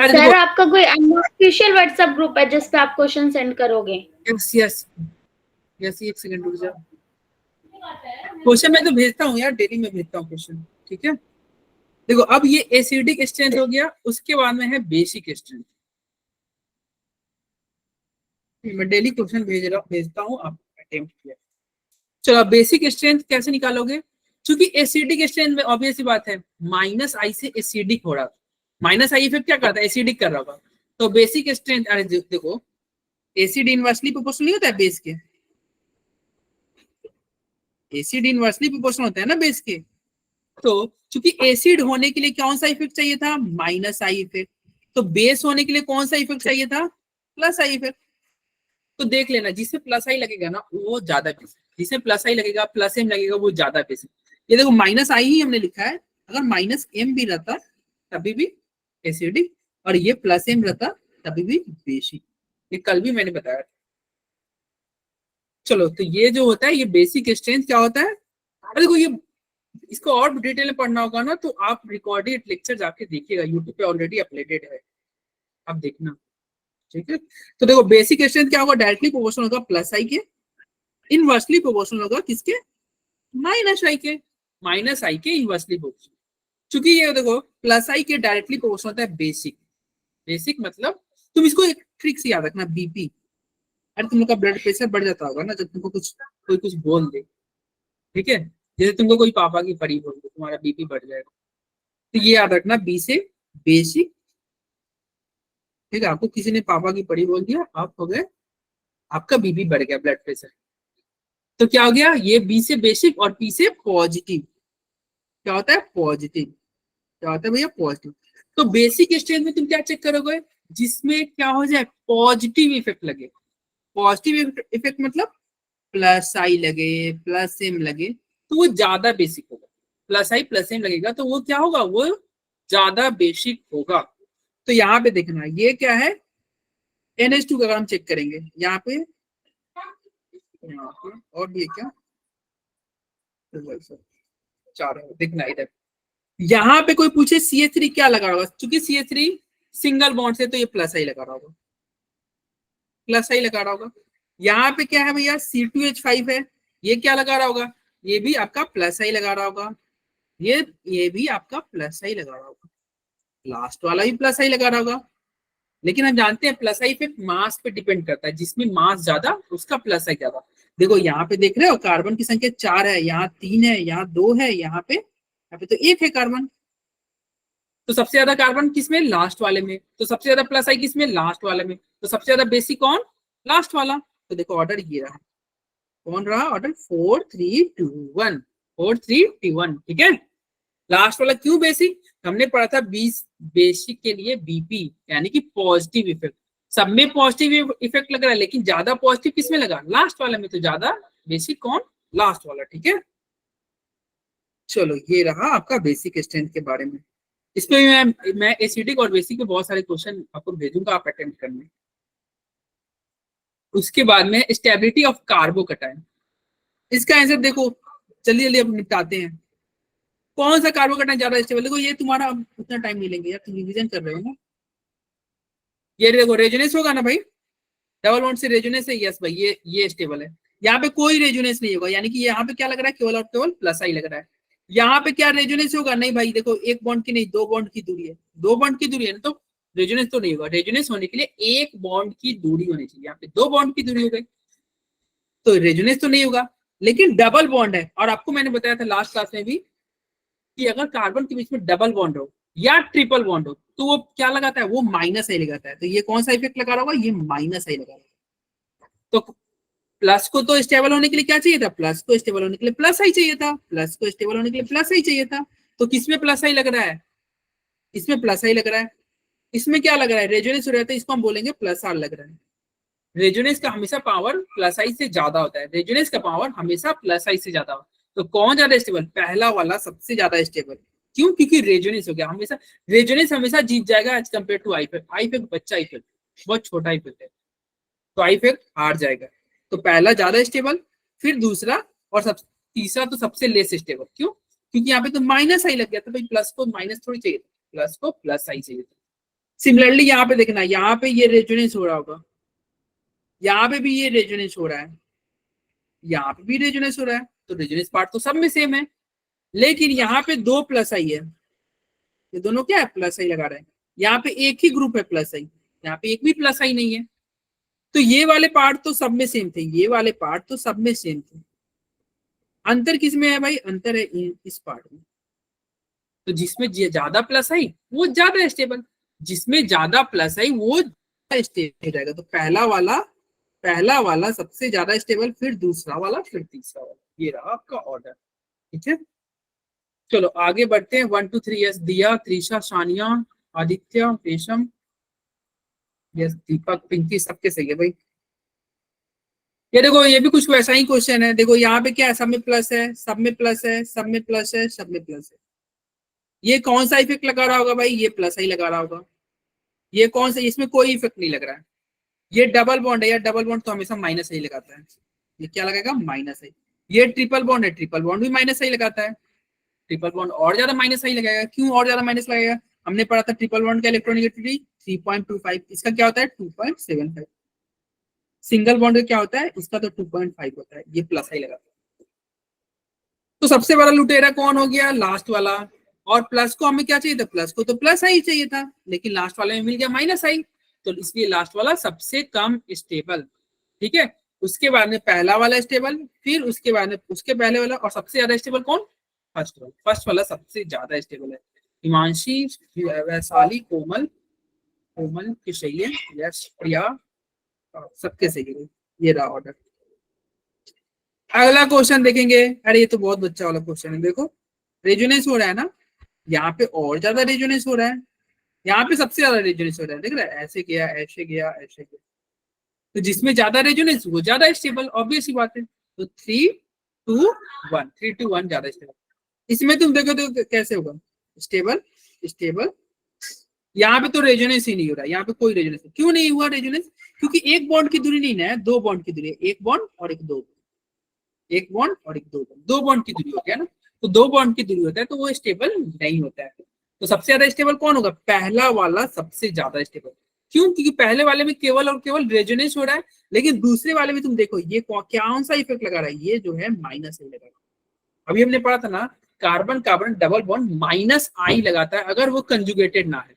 सर आपका कोई ऑफिशियल व्हाट्सएप ग्रुप है जिस पे आप क्वेश्चन सेंड करोगे? यस यस यस, एक सेकंड रुक जाओ। क्वेश्चन मैं तो भेजता हूँ यार, डेली में भेजता हूँ क्वेश्चन, ठीक है। देखो अब ये एसिडिक स्ट्रेंथ हो गया, उसके बाद में है बेसिक स्ट्रेंथ। मैं डेली क्वेश्चन भेजता हूँ, आप अटेम्प्ट किया। चलो बेसिक स्ट्रेंथ कैसे निकालोगे? क्योंकि एसिडिक स्ट्रेंथ में ऑब्वियस सी बात है, माइनस आई से एसिडिक हो रहा था, माइनस आई इफेक्ट क्या करता है? एसिडिक कर रहा होगा। तो बेसिक स्ट्रेंथ, अरे देखो एसिड इनवर्सली प्रोपोर्शनल नहीं होता है बेस के, एसिड इनवर्सली प्रोपोर्शनल होता है ना बेस के। तो चूंकि एसिड होने के लिए कौन सा इफेक्ट चाहिए था? Minus I effect. तो बेस होने के लिए कौन सा इफेक्ट चाहिए था? Plus I effect. तो देख लेना, जिसे प्लस आई लगेगा ना वो ज्यादा बेसिक, जिसे प्लस आई लगेगा, प्लस एम लगेगा, वो ज्यादा बेसिक। ये देखो माइनस आई ही हमने लिखा है, अगर माइनस एम भी रहता तभी भी एसिडिक, और ये प्लस एम रहता तभी भी बेसिक। ये कल भी मैंने बताया। चलो तो ये जो होता है ये बेसिक स्ट्रेंथ क्या होता है? अरे देखो ये इसको और डिटेल में पढ़ना होगा ना तो आप रिकॉर्डेड लेक्चर जाके देखिएगा, यूट्यूब पे ऑलरेडी अपलोडेड है, आप देखना, ठीक है। तो देखो बेसिक स्ट्रेंथ क्या होगा? डायरेक्टली प्रोपोर्शनल होगा प्लस आई के, इनवर्सली प्रोपोर्शनल होगा किसके? माइनस आई के, माइनस आई के इनवर्सली प्रोपोर्शनल। चूंकि ये देखो प्लस आई के डायरेक्टली प्रोपोर्शनल होता है बेसिक। बेसिक मतलब तुम इसको एक ट्रिक से याद रखना, बीपी। अरे तुम लोग का ब्लड प्रेशर बढ़ जाता होगा ना जब तुमको कोई कुछ बोल दे, ठीक है। जैसे तुमको कोई पापा की परी बोल दे, तुम्हारा बीपी बढ़ जाएगा। तो ये याद रखना, बी से बेसिक, ठीक है। आपको किसी ने पापा की परी बोल दिया, आप हो गए, आपका बीपी बढ़ गया, ब्लड प्रेशर। तो क्या हो गया? ये बी से बेसिक और पी से पॉजिटिव। क्या होता है? पॉजिटिव। क्या होता है भैया? पॉजिटिव। तो बेसिक स्ट्रेंथ में तुम क्या चेक करोगे? जिसमें क्या हो जाए? पॉजिटिव इफेक्ट लगे। पॉजिटिव इफेक्ट मतलब प्लस आई लगे, प्लस एम लगे, तो वो ज्यादा बेसिक होगा। प्लस आई प्लस एम लगेगा तो वो क्या होगा? वो ज्यादा बेसिक होगा। तो यहाँ पे देखना, ये क्या है? NH2 का हम चेक करेंगे यहाँ पे और ये क्या? चार देखना इधर। यहाँ पे कोई पूछे CH3 क्या लगा होगा? क्योंकि CH3 सिंगल बॉन्ड से, तो ये प्लस आई लगा रहा होगा, प्लस आई लगा रहा होगा। यहाँ पे क्या है भैया? C2H5 है, ये क्या लगा रहा होगा? ये भी आपका प्लस आई लगा रहा होगा, ये भी आपका प्लस आई लगा रहा होगा, लास्ट वाला भी प्लस आई लगा रहा होगा। लेकिन हम जानते हैं प्लस आई इफेक्ट मास पे डिपेंड करता है, जिसमें मास ज्यादा उसका प्लस आई ज्यादा। देखो यहाँ पे देख रहे हो कार्बन की संख्या 4 है, यहाँ 3 है, यहाँ 2 है, यहाँ पे तो 1 है कार्बन। तो सबसे ज्यादा कार्बन किसमें? लास्ट वाले में। तो सबसे ज्यादा प्लस आई किसमें? लास्ट वाले में। तो सबसे ज्यादा बेसिक कौन? लास्ट वाला। तो देखो ऑर्डर ये रहा, कौन रहा ऑर्डर? 4 3 2 1, 4 3 2 1, ठीक है। लास्ट वाला क्यों बेसिक? हमने पढ़ा था 20 बेसिक के लिए बीपी यानी कि पॉजिटिव इफेक्ट। सब में पॉजिटिव इफेक्ट लग रहा है, लेकिन ज्यादा पॉजिटिव किसमें लगा? लास्ट वाले में। तो ज्यादा बेसिक कौन? लास्ट वाला, ठीक है। चलो ये रहा आपका बेसिक स्ट्रेंथ के बारे में। इस पे मैं एसिडिक और बेसिक के बहुत सारे क्वेश्चन आपको भेजूंगा, आप अटेम्प्ट करने। उसके बाद में स्टेबिलिटी ऑफ कार्बोकैटायन। इसका आंसर देखो, जल्दी जल्दी अब निपटाते हैं। कौन सा कार्बोकेटाइन ज्यादा स्टेबल? देखो ये तुम्हारा उतना टाइम नहीं लेंगे यार, तुम रिवीजन कर रहे हो ना। ये देखो रेजोनेंस होगा ना भाई, डबल बॉन्ड से रेजोनेंस है, यस भाई ये स्टेबल है। यहाँ पे कोई रेजोनेंस नहीं होगा, यानी कि यहाँ पे क्या लग रहा है, केवल और केवल प्लस आई लग रहा है। यहाँ पे क्या रेजोनेंस होगा? नहीं भाई, देखो एक बॉन्ड की नहीं, दो बॉन्ड की दूरी है, दो बॉन्ड की दूरी है ना, तो रेजोनेंस तो नहीं होगा। रेजोनेंस होने के लिए एक बॉन्ड की दूरी होनी चाहिए, यहाँ पे दो बॉन्ड की दूरी हो गई, तो रेजोनेंस तो नहीं होगा। लेकिन डबल बॉन्ड है, और आपको मैंने बताया था लास्ट क्लास में भी कि अगर कार्बन के बीच में डबल बॉन्ड हो या ट्रिपल बॉन्ड हो तो वो क्या लगाता है, वो माइनस आई लगाता है। तो ये कौन सा इफेक्ट लगा रहा होगा? ये माइनस आई लगा रहा है। तो प्लस को तो स्टेबल होने के लिए क्या चाहिए था? प्लस को स्टेबल होने के लिए प्लस आई चाहिए था, प्लस को स्टेबल होने के लिए प्लस आई चाहिए था। तो किसमें प्लस आई लग रहा है? इसमें प्लस आई लग रहा है। इसमें क्या लग रहा है? रेजोनेंस हो रहा है, तो इसको हम बोलेंगे प्लस आर लग रहा है। रेजोनेंस का हमेशा पावर प्लस आई से ज्यादा होता है, रेजोनेंस का पावर हमेशा प्लस आई से ज्यादा होता है। तो कौन ज्यादा स्टेबल? पहला वाला सबसे ज्यादा स्टेबल। क्यों? क्योंकि रेजोनेंस हो गया हमेशा, रेजोनेंस हमेशा जीत जाएगा as compared to I effect. I effect बच्चा इफेक्ट, बहुत छोटा इफेक्ट है, तो आई इफेक्ट हार जाएगा। तो पहला ज्यादा स्टेबल, फिर दूसरा, और तीसरा तो सबसे लेस स्टेबल। क्यों? क्योंकि यहाँ पे तो माइनस आई लग गया था भाई, प्लस को माइनस थोड़ी चाहिए था, प्लस को प्लस आई चाहिए था। सिमिलरली यहाँ पे देखना, यहाँ पे ये रेजोनेंस हो रहा होगा, यहाँ पे भी ये रेजोनेंस हो रहा है, यहाँ पे भी रेजोनेंस हो रहा है, तो रेजोनेंस पार्ट तो सब में सेम है। लेकिन यहाँ पे दो प्लस आई है, ये दोनों क्या है? प्लस आई लगा रहे हैं। यहाँ पे एक ही ग्रुप है प्लस आई, यहाँ पे एक भी प्लस आई नहीं है। तो ये वाले पार्ट तो सब में सेम थे, ये वाले पार्ट तो सब में सेम थे। अंतर किस में है भाई? अंतर है इस पार्ट में। तो जिसमें ज्यादा प्लस आई वो ज्यादा स्टेबल, जिसमें ज्यादा प्लस आई वो स्टेबल रहेगा। तो पहला वाला सबसे ज्यादा स्टेबल, फिर दूसरा वाला, फिर तीसरा वाला। ये रहा आपका ऑर्डर, ठीक है। चलो आगे बढ़ते हैं। 1 2 3 यस, दिया, त्रिशा, सानिया, आदित्य, रेशम, यस, दीपक, पिंकी, सबके सही है भाई। ये देखो ये भी कुछ वैसा ही क्वेश्चन है। देखो यहाँ पे क्या है? सब में प्लस है, सब में प्लस है, सब में प्लस है, सब में प्लस है। ये कौन सा इफेक्ट लगा रहा होगा भाई? ये प्लस ही लगा रहा होगा। ये कौन सा? इसमें कोई इफेक्ट नहीं लग रहा है। ये डबल बॉन्ड है, या डबल बॉन्ड तो हमेशा माइनस ही लगाता है। ये क्या लगाएगा? माइनस आई। ये ट्रिपल बॉन्ड है, ट्रिपल बॉन्ड भी माइनस ही लगाता है। ट्रिपल बॉन्ड और ज्यादा माइनस ही लगाएगा। क्यों और ज्यादा माइनस लगेगा? हमने पढ़ा था ट्रिपल बॉन्ड का इलेक्ट्रोनेगेटिविटी 3.25, इसका क्या होता है? 2.75। सिंगल बॉन्ड का क्या होता है? इसका तो 2.5 होता है। ये प्लस ही लगाता है। तो सबसे बड़ा लुटेरा कौन हो गया? लास्ट वाला। और प्लस को हमें क्या चाहिए था? प्लस को तो प्लस आई चाहिए था, लेकिन लास्ट वाले में मिल गया माइनस आई, तो इसलिए लास्ट वाला सबसे कम स्टेबल, ठीक है। उसके बाद में पहला वाला स्टेबल, फिर उसके बाद में उसके पहले वाला, और सबसे ज्यादा स्टेबल कौन? फर्स्ट वाला। फर्स्ट वाला सबसे ज्यादा स्टेबल है। हिमांशी, वैशाली, कोमल, कोमल की सही है, यस, प्रिया, सबके सही है। ये रहा ऑर्डर। अगला क्वेश्चन देखेंगे। अरे ये तो बहुत बच्चा वाला क्वेश्चन है। देखो रेजोनेंस हो रहा है ना, यहाँ पे और ज्यादा रेजोनेंस हो रहा है, यहाँ पे सबसे ज्यादा रेजोनेंस हो रहा है। देख रहा है? ऐसे गया, ऐसे गया, ऐसे गया। तो जिसमें ज्यादा रेजोनेंस वो ज्यादा स्टेबल, ऑब्वियस ही बात है। तो 3 2 1 ज्यादा स्टेबल। इसमें तुम देखो तो कैसे होगा? Stable stable. यहाँ पे तो रेजोनेंस ही नहीं हो रहा है, यहाँ पे कोई रेजोनेंस नहीं। क्यों नहीं हुआ रेजोनेंस? क्योंकि एक बॉन्ड की दूरी नहीं है, दो बॉन्ड की दूरी है। एक बॉन्ड और एक दो, एक बॉन्ड और एक दो बॉन्ड की दूरी होती है ना। तो दो बॉन्ड की दूरी होता है, तो वो स्टेबल नहीं होता है। तो सबसे ज्यादा स्टेबल कौन होगा? पहला वाला सबसे ज्यादा स्टेबल। क्यों? क्योंकि पहले वाले में केवल और केवल रेजोनेंस हो रहा है, लेकिन दूसरे वाले में तुम देखो ये कौन सा इफेक्ट लगा रहा है? ये जो है माइनस आई लगा रहा है। अभी हमने पढ़ा था ना, carbon carbon double bond minus I लगाता है अगर वो कंजुगेटेड ना है।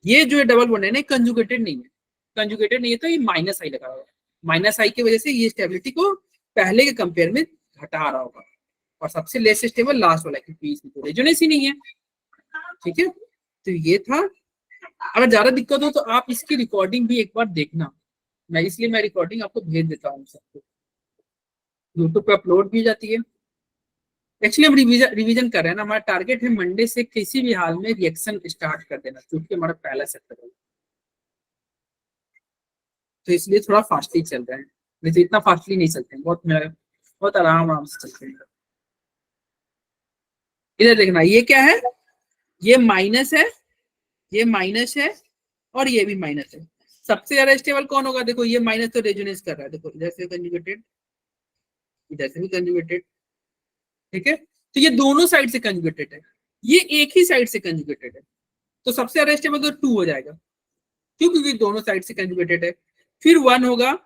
ये जो है डबल बॉन्ड है ना, कंजुगेटेड नहीं है, कंजुगेटेड नहीं है, तो ये माइनस आई लगा रहा है। माइनस आई की वजह से ये स्टेबिलिटी को पहले के कंपेयर में घटा रहा होगा। और सबसे लेस स्टेबल लास्ट वाला, क्योंकि इसमें तो रेजोनेंस ही नहीं है, ठीक है। तो ये था। अगर ज्यादा दिक्कत हो तो आप इसकी रिकॉर्डिंग भी एक बार देखना, इसलिए मैं रिकॉर्डिंग आपको भेज देता हूँ सबको, यूट्यूब पे अपलोड की जाती है। एक्चुअली हम रिवीजन कर रहे हैं ना, हमारा टारगेट है मंडे से किसी भी हाल में रिएक्शन स्टार्ट कर देना, क्योंकि हमारा पहला सेक्टर है, तो इसलिए थोड़ा फास्टली चल रहा है। नहीं तो इतना फास्टली नहीं चलते हैं, बहुत आराम से चलते हैं। इधर देखना, ये क्या है? ये माइनस है, ये माइनस है, और ये भी माइनस है। सबसे ज्यादा स्टेबल कौन होगा? देखो ये माइनस तो रेजोनेंस कर रहा है, देखो इधर से कंजुगेटेड, इधर से भी कंजुगेटेड, ठीक है। तो ये दोनों साइड से कंजुगेटेड है, ये एक ही साइड से कंजुगेटेड है, तो सबसे ज्यादा स्टेबल तो 2 हो जाएगा, क्यों? क्योंकि दोनों साइड से कंजुगेटेड है। फिर 1 होगा,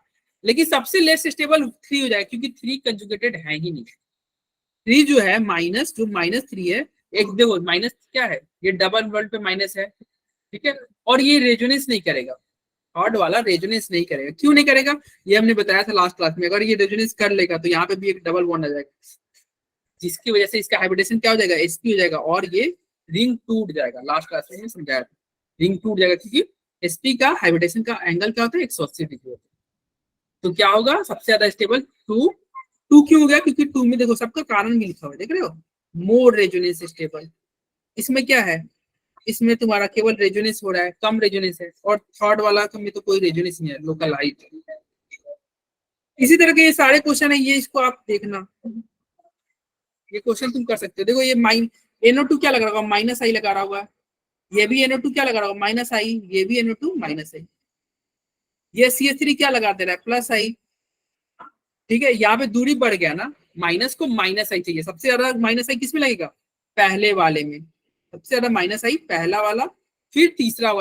लेकिन सबसे लेस स्टेबल 3 हो जाएगा, क्योंकि 3 कंजुगेटेड है ही नहीं। 3 जो है -3 है, एक देखो माइनस क्या है, ये डबल वर्ल्ड पे माइनस है, ठीक है। और ये रेजोनेंस नहीं करेगा, थर्ड वाला रेजोनेंस नहीं करेगा। क्यों नहीं करेगा? ये हमने बताया था लास्ट क्लास में, अगर ये रेजोनेंस कर लेगा तो यहाँ पे भी एक डबल बॉन्ड आ जाएगा, जिसकी वजह से इसका हाइब्रिडेशन क्या हो जाएगा, sp हो जाएगा, और ये रिंग टूट जाएगा। लास्ट क्लास में समझाया था, रिंग टूट जाएगा, क्योंकि sp का हाइब्रिडेशन का एंगल क्या होता है, 180 डिग्री होता है। तो क्या होगा, सबसे ज्यादा स्टेबल 2 क्यों हो गया? क्योंकि 2 में देखो सबका कारण भी लिखा हुआ है, देख रहे हो, मोर रेजोनेंस स्टेबल। इसमें क्या है, इसमें तुम्हारा केवल रेजोनेंस हो रहा है, कम रेजोनेंस है, और थर्ड वाला में तो कोई रेजोनेंस नहीं है, लोकल हाइट। इसी तरह के ये सारे क्वेश्चन है, ये इसको आप देखना, ये क्वेश्चन तुम कर सकते हो। देखो ये NO2 क्या लगा रहा होगा, -i लगा रहा होगा, ये भी NO2 क्या लगा रहा होगा, -i, ये भी NO2 -i, ये CH3 क्या लगा दे रहा है, +i, ठीक है। यहाँ पे दूरी बढ़ गया ना, माइनस को -i चाहिए, सबसे ज्यादा -i किस में लगेगा, पहले वाले में, सबसे ज्यादा -i पहला वाला, फिर तीसरा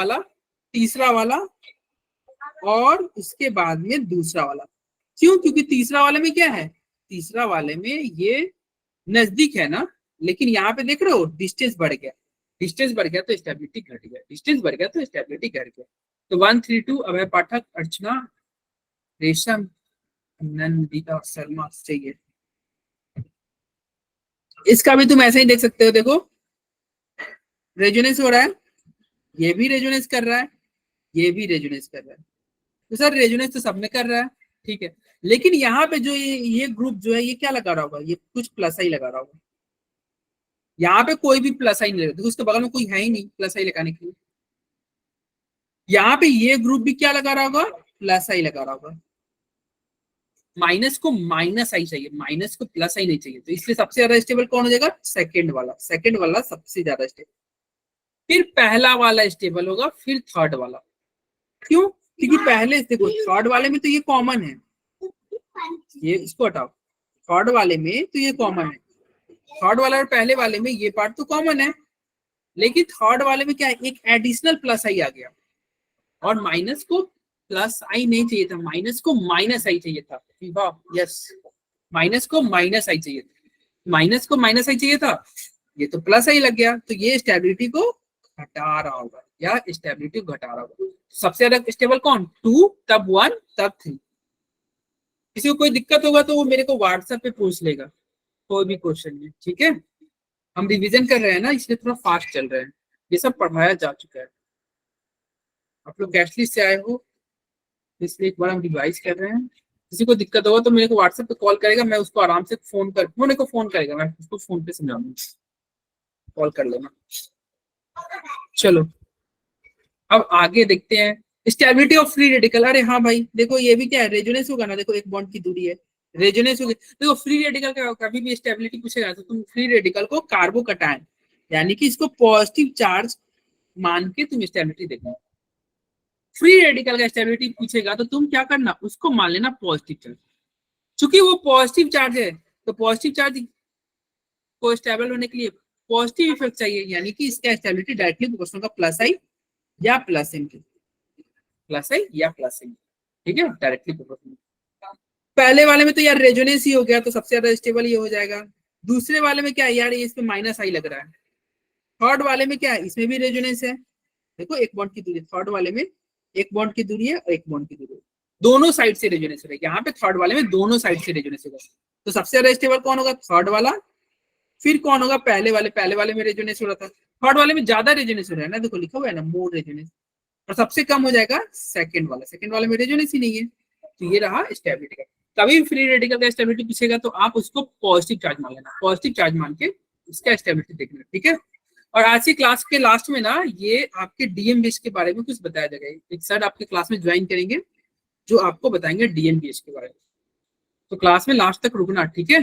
वाला, और उसके बाद में दूसरा वाला। क्यों? क्योंकि तीसरा वाले में क्या है, तीसरा वाले में ये नजदीक है ना, लेकिन यहाँ पे देख रहे हो डिस्टेंस बढ़ गया, डिस्टेंस बढ़ गया तो स्टेबिलिटी घट गया, डिस्टेंस बढ़ गया तो स्टेबिलिटी घट गया। तो 132 अभय पाठक, अर्चना, रेशम, नंदिता शर्मा चाहिए। इसका भी तुम ऐसे ही देख सकते हो, देखो रेजोनेंस हो रहा है, ये भी रेजोनेंस कर रहा है, ये भी रेजोनेंस कर रहा है, तो सर रेजोनेंस तो सब में कर रहा है, ठीक है। लेकिन यहाँ पे जो ये ग्रुप जो है, ये क्या लगा रहा होगा, ये कुछ +i लगा रहा होगा, यहाँ पे कोई भी +i नहीं लगा, देखो उसके बगल में कोई है ही नहीं +i लगाने के लिए। यहाँ पे ये ग्रुप भी क्या लगा रहा होगा, +i लगा रहा होगा। माइनस को -i चाहिए, माइनस को +i नहीं चाहिए, तो इसलिए सबसे ज्यादा स्टेबल कौन हो जाएगा, सेकंड वाला सबसे ज्यादा स्टेबल, फिर पहला वाला स्टेबल होगा, फिर थर्ड वाला। क्यों? क्योंकि पहले देखो थर्ड वाले में तो ये कॉमन है, ये इसको हटाओ, थर्ड वाले में तो ये कॉमन है, थर्ड वाला और पहले वाले में ये पार्ट तो कॉमन है, लेकिन थर्ड वाले में क्या है, एक एडिशनल +i आ गया, और माइनस को +i नहीं चाहिए था, माइनस को -i चाहिए था, यस, माइनस को -i चाहिए था, माइनस को -i चाहिए था, ये तो +i लग गया, तो ये स्टेबिलिटी को घटा रहा होगा, या स्टेबिलिटी को घटा रहा होगा। सबसे ज्यादा स्टेबल कौन, 2, तब 1, तब 3। किसी को कोई दिक्कत होगा तो वो मेरे को व्हाट्सएप पे पूछ लेगा, कोई भी क्वेश्चन में, ठीक है। हम रिवीजन कर रहे हैं ना, इसलिए थोड़ा फास्ट चल रहे हैं, ये सब पढ़ाया जा चुका है, आप लोग गेस्ट लिस्ट से आए हो, इसलिए एक बार हम रिवाइज कर रहे हैं। किसी को दिक्कत होगा तो मेरे को व्हाट्सएप पे कॉल करेगा, मैं उसको आराम से फोन करेगा, मैं उसको फोन पे समझाऊंगा, कॉल कर लेना। चलो अब आगे देखते हैं, स्टेबिलिटी ऑफ फ्री रेडिकल। अरे हाँ भाई देखो, ये भी क्या है, रेजोनेंस होगा ना, देखो एक बॉन्ड की दूरी है, रेजोनेंस होगी, देखो फ्री रेडिकल का कभी भी स्टेबिलिटी पूछेगा तो तुम फ्री रेडिकल को कार्बोकैटायन, यानी कि इसको पॉजिटिव चार्ज मान के तुम स्टेबिलिटी देखो। फ्री रेडिकल का स्टेबिलिटी पूछेगा तो तुम क्या करना, उसको मान लेना पॉजिटिव चार्ज, चूंकि वो पॉजिटिव चार्ज है, तो पॉजिटिव चार्ज को स्टेबल होने के लिए पॉजिटिव इफेक्ट चाहिए, यानी कि इसका स्टेबिलिटी डायरेक्टली प्रोपोर्शनल का +i या +m के, +i या +m, ठीक है, डायरेक्टली प्रोपोर्शनल। पहले वाले में तो यार रेजोनेंस ही हो गया, तो सबसे ज्यादा स्टेबल ये हो जाएगा। दूसरे वाले में क्या है यार, ये इसमें -i लग रहा है। थर्ड वाले में क्या है, इसमें भी रेजोनेंस है, देखो एक बॉन्ड की दूरी, थर्ड वाले में एक बॉन्ड की दूरी है और एक बॉन्ड की दूरी है, दोनों साइड से रेजोनेंस हो रहा है। यहाँ पे थर्ड वाले में दोनों साइड से रेजोनेंस होगा, तो सबसे ज्यादा स्टेबल कौन होगा, थर्ड वाला। फिर कौन होगा, पहले वाले में रेजोनेंस हो रहा था, थर्ड वाले में ज्यादा रेजोनेंस हो रहा है ना, देखो लिखा हुआ है ना मोर रेजोनेंस, और सबसे कम हो जाएगा सेकंड वाले में रेजोनेंस ही नहीं है, तो ये रहा स्टेबिलिटी का। कभी फ्री रेडिकल का स्टेबिलिटी पूछेगा तो आप उसको पॉजिटिव चार्ज मान लेना, पॉजिटिव चार्ज मान के इसका स्टेबिलिटी देखना, ठीक है। और आज की क्लास के लास्ट में ना, ये आपके डीएमबीएच के बारे में कुछ बताया जाएगा, एक सर आपके क्लास में ज्वाइन करेंगे जो आपको बताएंगे डीएमबीएच के बारे में, तो क्लास में लास्ट तक रुकना, ठीक है।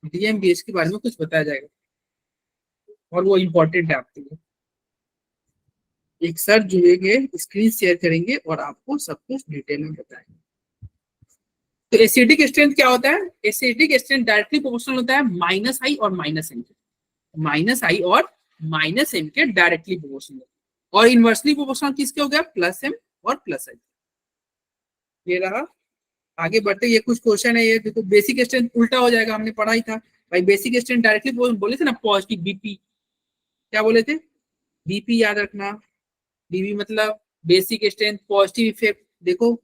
डीएमबीएच के बारे में कुछ बताया जाएगा और वो इम्पोर्टेंट है आपके लिए। एक सर जुड़ेंगे, स्क्रीन शेयर करेंगे और आपको सब कुछ डिटेल में बताएंगे। तो एसिडिक स्ट्रेंथ क्या होता है? एसिडिक स्ट्रेंथ डायरेक्टली प्रोपोर्शनल होता है माइनस आई और माइनस एम के, माइनस आई और माइनस एम के डायरेक्टली प्रोपोर्शनल। और इनवर्सली प्रोपोर्शनल किसके हो गया? प्लस एम और प्लस आई। ये रहा। आगे बढ़ते, ये कुछ क्वेश्चन है, ये देखो बेसिक स्ट्रेंथ उल्टा हो जाएगा, हमने पढ़ा ही था भाई। बेसिक स्ट्रेंथ डायरेक्टली बोले थे ना पॉजिटिव बीपी, क्या बोले थे? बीपी याद रखना, बीपी मतलब बेसिक स्ट्रेंथ पॉजिटिव इफेक्ट। देखो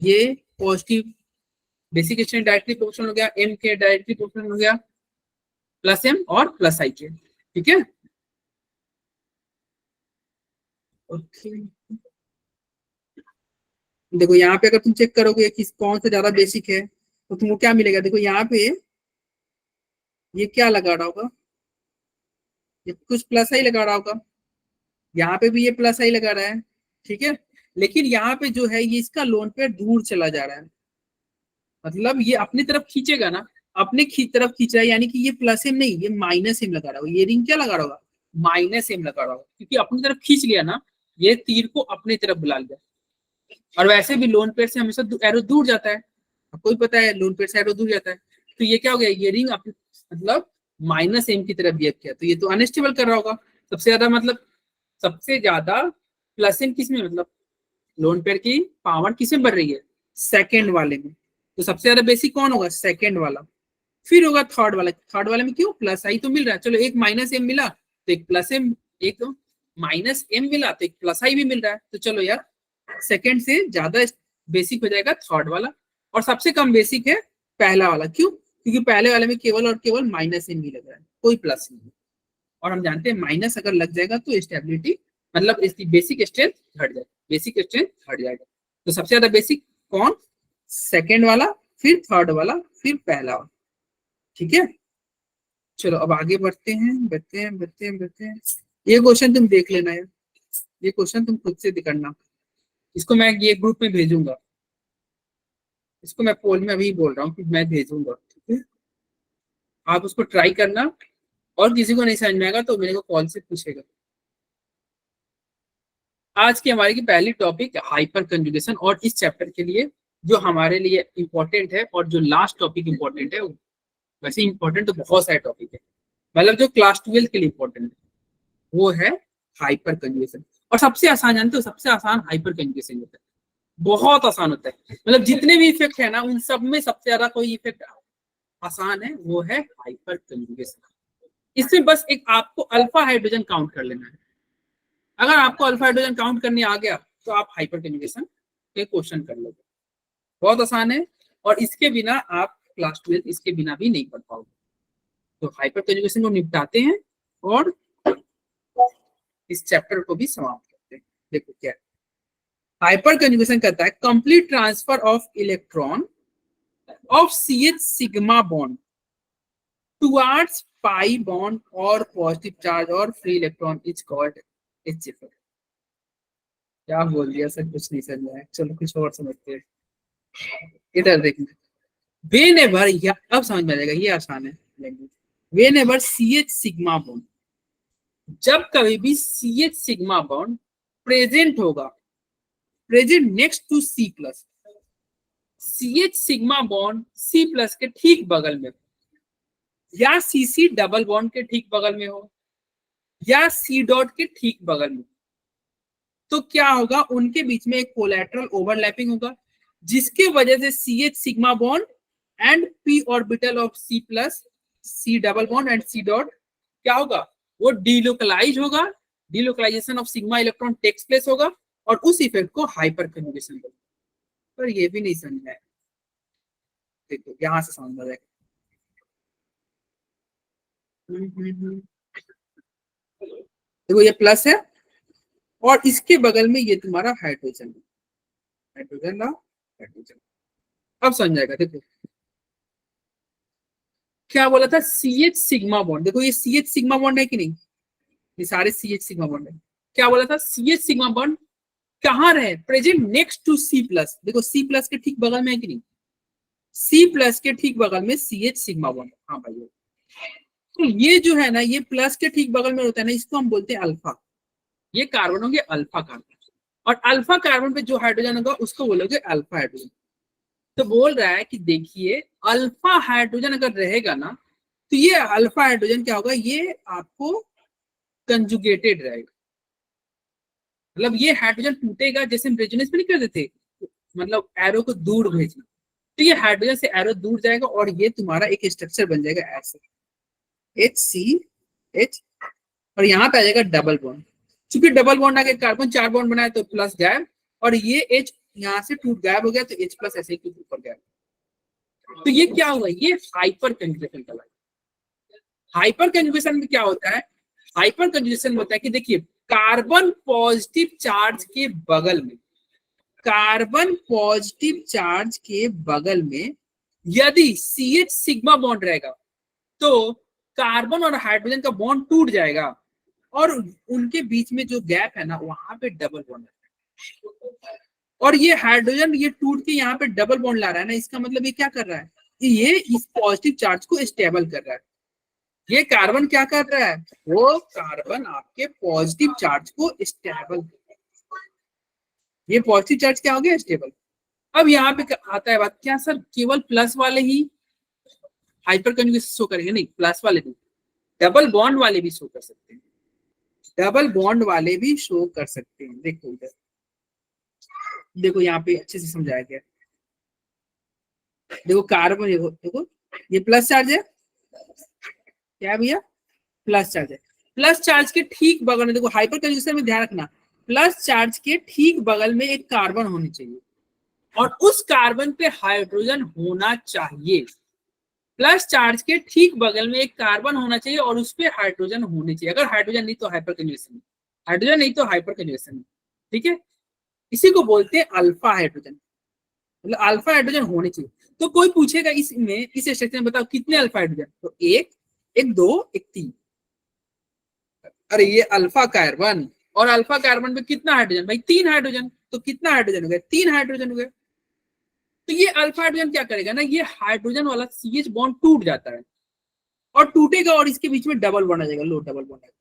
ये positive basic strength directly proportional हो गया, एम के डायरेक्टली प्रोपोर्शनल हो गया प्लस एम और प्लस आई के, ठीक है। ओके देखो यहाँ पे अगर तुम चेक करोगे कि कौन सा ज्यादा बेसिक है तो तुमको क्या मिलेगा? देखो यहाँ पे ये क्या लगा रहा होगा, ये कुछ प्लस आई लगा रहा होगा, यहाँ पे भी ये प्लस आई लगा रहा है, ठीक है। लेकिन यहाँ पे जो है ये इसका लोन पेयर दूर चला जा रहा है, मतलब ये अपनी तरफ खींचेगा ना, अपने तरफ खींच रहा है, यानी कि ये प्लस एम नहीं, ये माइनस एम लगा रहा होगा। ये रिंग क्या लगा रहा होगा? माइनस एम लगा रहा होगा, क्योंकि अपनी तरफ खींच लिया ना, ये तीर को अपनी तरफ बुला लिया। और वैसे भी लोन पेयर से हमेशा एरो दूर जाता है, आपको भी पता है लोन पेयर से एरो दूर जाता है। तो ये क्या हो गया? ये रिंग मतलब माइनस एम की तरफ बिहेव किया, तो ये तो अनस्टेबल कर रहा होगा सबसे ज्यादा। मतलब सबसे ज्यादा प्लस एम किसमें, मतलब लोन पेयर की पावर किसमें बढ़ रही है? सेकेंड वाले में। तो सबसे ज्यादा बेसिक कौन होगा? सेकेंड वाला। फिर होगा थर्ड वाला। थर्ड वाले में क्यों? प्लस आई तो मिल रहा है, चलो एक माइनस एम मिला तो एक प्लस एम, एक माइनस एम मिला तो एक प्लस आई भी मिल रहा है। तो चलो यार सेकेंड से ज्यादा बेसिक हो जाएगा थर्ड वाला, और सबसे कम बेसिक है पहला वाला। क्यों? क्योंकि पहले वाले में केवल और केवल माइनस एम ही लग रहा है, कोई प्लस नहीं। और हम जानते हैं माइनस अगर लग जाएगा तो स्टेबिलिटी मतलब इसकी बेसिक स्ट्रेंथ घट जाएगी, बेसिक स्ट्रेंथ घट जाएगा। तो सबसे ज्यादा बेसिक कौन? सेकेंड वाला, फिर थर्ड वाला, फिर पहला वाला, ठीक है। चलो अब आगे बढ़ते हैं। ये क्वेश्चन तुम देख लेना यार, ये क्वेश्चन तुम खुद से करना। इसको मैं ये ग्रुप में भेजूंगा, इसको मैं पोल में अभी बोल रहा हूँ कि मैं भेजूंगा, ठीक है। आप उसको ट्राई करना, और किसी को नहीं समझ में आएगा तो मेरे को कॉल से पूछेगा। आज की हमारी की पहली टॉपिक हाइपर कंजुगेशन, और इस चैप्टर के लिए जो हमारे लिए इम्पोर्टेंट है और जो लास्ट टॉपिक इम्पोर्टेंट है, वैसे इम्पोर्टेंट तो बहुत सारे टॉपिक है, मतलब जो क्लास 12 के लिए इम्पोर्टेंट है वो है हाइपर कंजुगेशन। और सबसे आसान जानते हो, सबसे आसान हाइपर कंजुगेशन होता है, बहुत आसान होता है। मतलब जितने भी इफेक्ट है ना उन सब में सबसे ज्यादा कोई इफेक्ट आसान है वो है हाइपर कंजुगेशन। इसमें बस एक आपको अल्फा हाइड्रोजन काउंट कर लेना है। अगर आपको अल्फा हाइड्रोजन काउंट करने आ गया तो आप हाइपर कंजुगेशन के क्वेश्चन कर लोगे, बहुत आसान है। और इसके बिना आप क्लास 12 इसके बिना भी नहीं पढ़ पाओगे। तो हाइपर कंजुगेशन को निपटाते हैं और इस चैप्टर को भी समाप्त करते हैं। देखो क्या हाइपर कंजुगेशन करता है, complete transfer of electron of CH sigma bond towards pi bond और पॉजिटिव चार्ज और free electron is called HF। क्या बोल दिया सर, कुछ नहीं समझ आया, चलो कुछ और समझते हैं। इधर देखना, व्हेनेवर, अब समझ में आ जाएगा, ये आसान है language. Whenever CH sigma bond, जब कभी भी CH सिग्मा बॉन्ड प्रेजेंट होगा, present next to C plus, CH sigma bond C plus के ठीक बगल में, या CC डबल बॉन्ड के ठीक बगल में हो, या C डॉट के ठीक बगल में, तो क्या होगा? उनके बीच में एक कोलैटरल ओवरलैपिंग होगा, जिसके वजह से CH sigma bond and P orbital of C plus, C double bond and C dot क्या होगा? वो डीलोकलाइज होगा, delocalization of sigma electron takes place होगा, और उस इफेक्ट को हाइपर कंजुगेशन बोलते हैं। पर ये भी नहीं समझ में, देखो यहां से समझ में आएगा। देखो ये प्लस है और इसके बगल में ये तुम्हारा हाइड्रोजन है, हाइड्रोजन ना हाइड्रोजन। अब समझ जाएगा। देखो क्या बोला था? CH सिग्मा बॉन्ड, देखो ये CH सिग्मा बॉन्ड है कि नहीं, ये सारे CH सिग्मा बॉन्ड है। क्या बोला था? CH सिग्मा बॉन्ड कहाँ रहे? Present next to C plus, देखो C प्लस के ठीक बगल में है कि नहीं, C प्लस के ठीक बगल में CH सिग्मा बॉन्ड। हाँ भाई, तो ये जो है ना, ये प्लस के ठीक बगल में होता है ना, इसको हम बोलते हैं अल्फा। ये कार्बन होंगे अल्फा कार्बन, और अल्फा कार्बन पे जो हाइड्रोजन होगा उसको बोलोगे अल्फा हाइड्रोजन। तो बोल रहा है कि देखिए अल्फा हाइड्रोजन अगर रहेगा ना तो ये अल्फा हाइड्रोजन क्या होगा, ये आपको कंजुगेटेड रहेगा। मतलब ये हाइड्रोजन टूटेगा, जैसे हम रेजोनेंस में नहीं कर देते, मतलब एरो को दूर भेजना, तो ये हाइड्रोजन से एरो दूर जाएगा और ये तुम्हारा एक स्ट्रक्चर बन जाएगा ऐसे HCH, और यहाँ पे आ जाएगा डबल बॉन्ड। चूंकि डबल बॉन्ड आगे कार्बन 4 बॉन्ड बनाया तो प्लस गायब, और ये H यहाँ से टूट गायब हो गया तो H प्लस ऐसे ही ऊपर गया। तो ये क्या हुआ, ये हाइपर कंजुगेशन कहलाता है। हाइपर कंजुगेशन में क्या होता है, हाइपर कंजुगेशन होता है कि देखिए कार्बन पॉजिटिव चार्ज के बगल में, कार्बन पॉजिटिव चार्ज के बगल में यदि CH सिग्मा बॉन्ड रहेगा तो कार्बन और हाइड्रोजन का बॉन्ड टूट जाएगा और उनके बीच में जो गैप है ना वहां पे डबल बॉन्ड है। और ये हाइड्रोजन ये टूट के यहाँ पे डबल बॉन्ड ला रहा है ना, इसका मतलब ये क्या कर रहा है, ये इस पॉजिटिव चार्ज को स्टेबल कर रहा है। ये कार्बन क्या कर रहा है, वो कार्बन आपके पॉजिटिव चार्ज को स्टेबल कर रहा है। ये पॉजिटिव चार्ज क्या हो गया, स्टेबल। अब यहाँ पे आता है बात, क्या सर केवल प्लस वाले ही हाइपर कंजुगेशन शो करेंगे? नहीं, प्लस वाले नहीं, डबल बॉन्ड वाले भी शो कर सकते हैं, डबल बॉन्ड वाले भी शो कर सकते हैं। देखो इधर देखो, यहाँ पे अच्छे से समझाया गया। देखो कार्बन, देखो ये प्लस चार्ज है, क्या भैया, प्लस चार्ज है। प्लस चार्ज के ठीक बगल में देखो, हाइपर कंजुगेशन में ध्यान रखना, प्लस चार्ज के ठीक बगल में एक कार्बन होनी चाहिए और उस कार्बन पे हाइड्रोजन होना चाहिए। प्लस चार्ज के ठीक बगल में एक कार्बन होना चाहिए और उस पे हाइड्रोजन होने चाहिए। अगर हाइड्रोजन नहीं तो हाइपर कंजुगेशन, हाइड्रोजन नहीं तो हाइपर कंजुगेशन। ठीक है, इसी को बोलते हैं अल्फा हाइड्रोजन, मतलब अल्फा हाइड्रोजन होने चाहिए। तो कोई पूछेगा इसमें, इस स्ट्रक्चर में बताओ कितने अल्फा हाइड्रोजन, तो एक, 2, 3। अरे ये अल्फा कार्बन, और अल्फा कार्बन पे कितना हाइड्रोजन भाई, 3 हाइड्रोजन। तो कितना हाइड्रोजन हो गया, 3 हाइड्रोजन हो गए। तो ये अल्फा हाइड्रोजन क्या करेगा ना, ये हाइड्रोजन वाला CH बॉन्ड टूट जाता है और टूटेगा और इसके बीच में डबल बॉन्ड आ जाएगा, लो डबल बॉन्ड आ गया।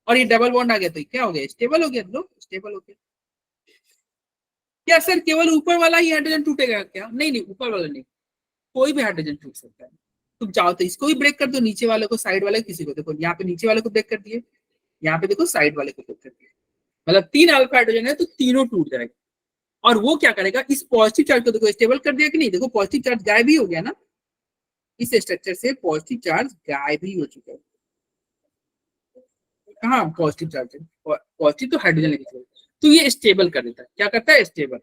और ये डबल बॉन्ड आ गया तो क्या हो गया, स्टेबल हो गया, लो स्टेबल हो गया। क्या सर केवल ऊपर वाला ही हाइड्रोजन टूटेगा क्या? नहीं नहीं, ऊपर वाला नहीं, कोई भी हाइड्रोजन टूट सकता है। तुम चाहो तो इसको भी ब्रेक कर दो, नीचे वाले को, साइड वाले किसी को, देखो यहाँ पे नीचे वाले को ब्रेक कर दिए, यहाँ पे देखो साइड वाले को ब्रेक कर दिए, मतलब 3 अल्फा हाइड्रोजन है तो तीनों टूट जाएगा। और वो क्या करेगा, इस पॉजिटिव चार्ज को देखो स्टेबल कर दिया कि नहीं, देखो पॉजिटिव चार्ज गायब ही हो गया ना, इस स्ट्रक्चर से पॉजिटिव चार्ज गायब ही हो चुका है। कहाँ पॉजिटिव चार्ज है, पॉजिटिव तो हाइड्रोजन लेके, तो ये स्टेबल कर देता है, क्या करता है, स्टेबल।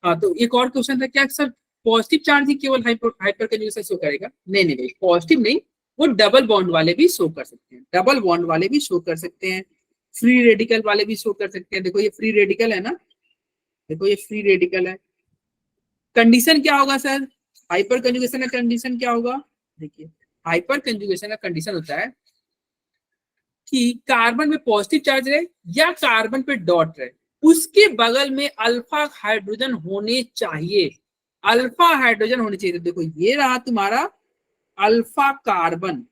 हाँ, तो एक और क्वेश्चन था, क्या सर पॉजिटिव चार्ज ही केवल हाइपर कंजुगेशन शो करेगा? नहीं नहीं नहीं, पॉजिटिव नहीं, वो डबल बॉन्ड वाले भी शो कर सकते हैं, डबल बॉन्ड वाले भी शो कर सकते हैं, फ्री रेडिकल वाले भी शो कर सकते हैं। देखो ये फ्री रेडिकल है ना, देखो ये फ्री रेडिकल है। कंडीशन क्या होगा सर, हाइपर कंजुगेशन का कंडीशन क्या होगा, देखिए हाइपर कंजुगेशन का कंडीशन होता है कि कार्बन में पॉजिटिव चार्ज रहे या कार्बन पे डॉट रहे, उसके बगल में अल्फा हाइड्रोजन होने चाहिए, अल्फा हाइड्रोजन होने चाहिए। तो देखो ये रहा तुम्हारा अल्फा कार्बन,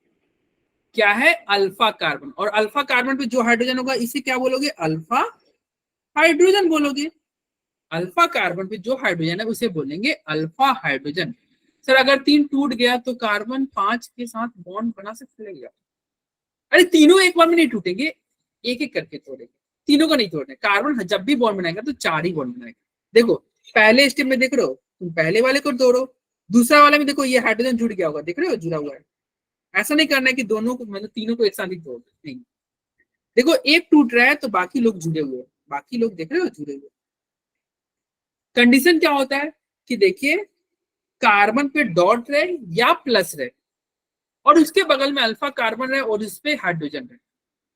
क्या है, अल्फा कार्बन। और अल्फा कार्बन पे जो हाइड्रोजन होगा इसे क्या बोलोगे, अल्फा हाइड्रोजन बोलोगे। अल्फा कार्बन पे जो हाइड्रोजन है उसे बोलेंगे अल्फा हाइड्रोजन। सर अगर 3 टूट गया तो कार्बन 5 के साथ बॉन्ड बना सकते क्या? अरे तीनों एक बार में नहीं टूटेंगे, एक एक करके तोड़ेंगे, तीनों को नहीं तोड़ने। कार्बन जब भी बॉन्ड बनाएगा तो 4 ही बॉन्ड बनाएगा। देखो पहले स्टेप में देख रहे हो, तुम पहले वाले को तोड़ो, दूसरा वाले में देखो ये हाइड्रोजन जुड़ गया होगा, देख रहे हो जुड़ा हुआ है। ऐसा नहीं करना है कि दोनों को, मतलब तीनों को एक साथ ही तोड़, नहीं। देखो एक टूट रहा है तो बाकी लोग जुड़े हुए, बाकी लोग देख रहे हो जुड़े हुए। कंडीशन क्या होता है कि देखिए कार्बन पे डॉट रहे या प्लस रहे और उसके बगल में अल्फा कार्बन रहे और उस पे हाइड्रोजन रहे,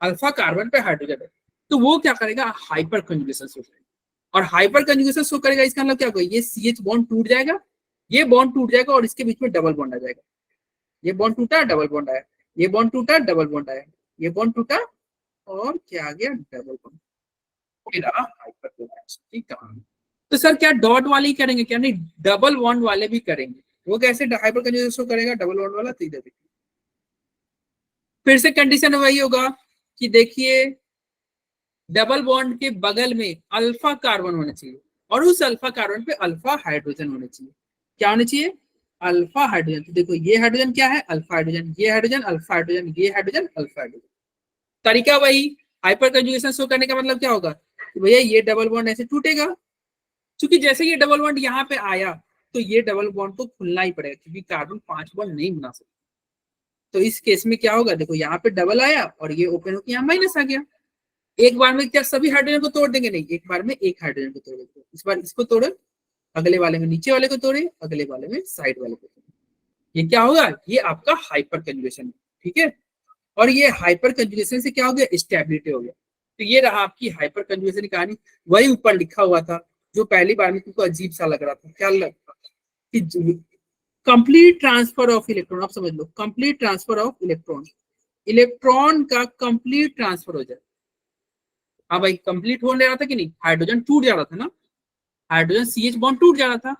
अल्फा कार्बन पे हाइड्रोजन रहे, तो वो क्या करेगा, हाइपर कंजुगेशन शो करेगा। और हाइपर कंजुगेशन शो करेगा इसका मतलब क्या होगा, ये CH बॉन्ड टूट जाएगा, ये बॉन्ड टूट जाएगा और इसके बीच में डबल बॉन्ड आ जाएगा। ये बॉन्ड टूटा, डबल बॉन्ड आया, ये बॉन्ड टूटा, डबल बॉन्ड आया, ये बॉन्ड टूटा और क्या आ गया, डबल बॉन्ड। हाइपर कंजुगेशन की कहानी। तो सर क्या डॉट वाले ही करेंगे क्या? नहीं, डबल बॉन्ड वाले भी करेंगे। वो कैसे हाइपर कंजुगेशन शो करेगा, डबल बॉन्ड वाला, तो इधर देखिए फिर से कंडीशन वही होगा कि देखिए डबल बॉन्ड के बगल में अल्फा कार्बन होना चाहिए और उस अल्फा कार्बन पे अल्फा हाइड्रोजन होना चाहिए। क्या होना चाहिए, अल्फा हाइड्रोजन। तो देखो ये हाइड्रोजन क्या है, अल्फा हाइड्रोजन, ये हाइड्रोजन अल्फा हाइड्रोजन, ये हाइड्रोजन अल्फा हाइड्रोजन। तरीका वही, हाइपर कंजुगेशन शो करने का मतलब क्या होगा कि भैया ये डबल बॉन्ड ऐसे टूटेगा, क्योंकि जैसे ये डबल बॉन्ड यहाँ पे आया तो ये डबल बॉन्ड को खुलना ही पड़ेगा, क्योंकि कार्बन 5 बॉन्ड नहीं बना सकता। तो इस केस में क्या होगा, देखो यहाँ पे डबल आया और ये ओपन होकर यहाँ माइनस आ गया। एक बार में क्या सभी हाइड्रोजन को तोड़ देंगे, नहीं, एक बार में एक हाइड्रोजन को तोड़ेंगे। इस बार इसको तोड़े, अगले वाले में नीचे वाले को तोड़े, अगले वाले में साइड वाले को तोड़े। ये क्या होगा, ये आपका हाइपर कंजुगेशन, ठीक है। और ये हाइपर कंजुगेशन से क्या हो गया, स्टेबिलिटी हो गया। तो ये रहा आपकी हाइपर कंजुगेशन की कहानी। वही ऊपर लिखा हुआ था जो पहली बार में तुमको अजीब सा लग रहा था, क्या लग रहा था कि कंप्लीट ट्रांसफर ऑफ इलेक्ट्रॉन। आप समझ लो, complete transfer of electron, electron का कंप्लीट ट्रांसफर हो जाए। हाँ भाई, कंप्लीट हो रहा था कि नहीं, हाइड्रोजन टूट जा रहा था ना, हाइड्रोजन CH बॉन्ड टूट जा रहा था।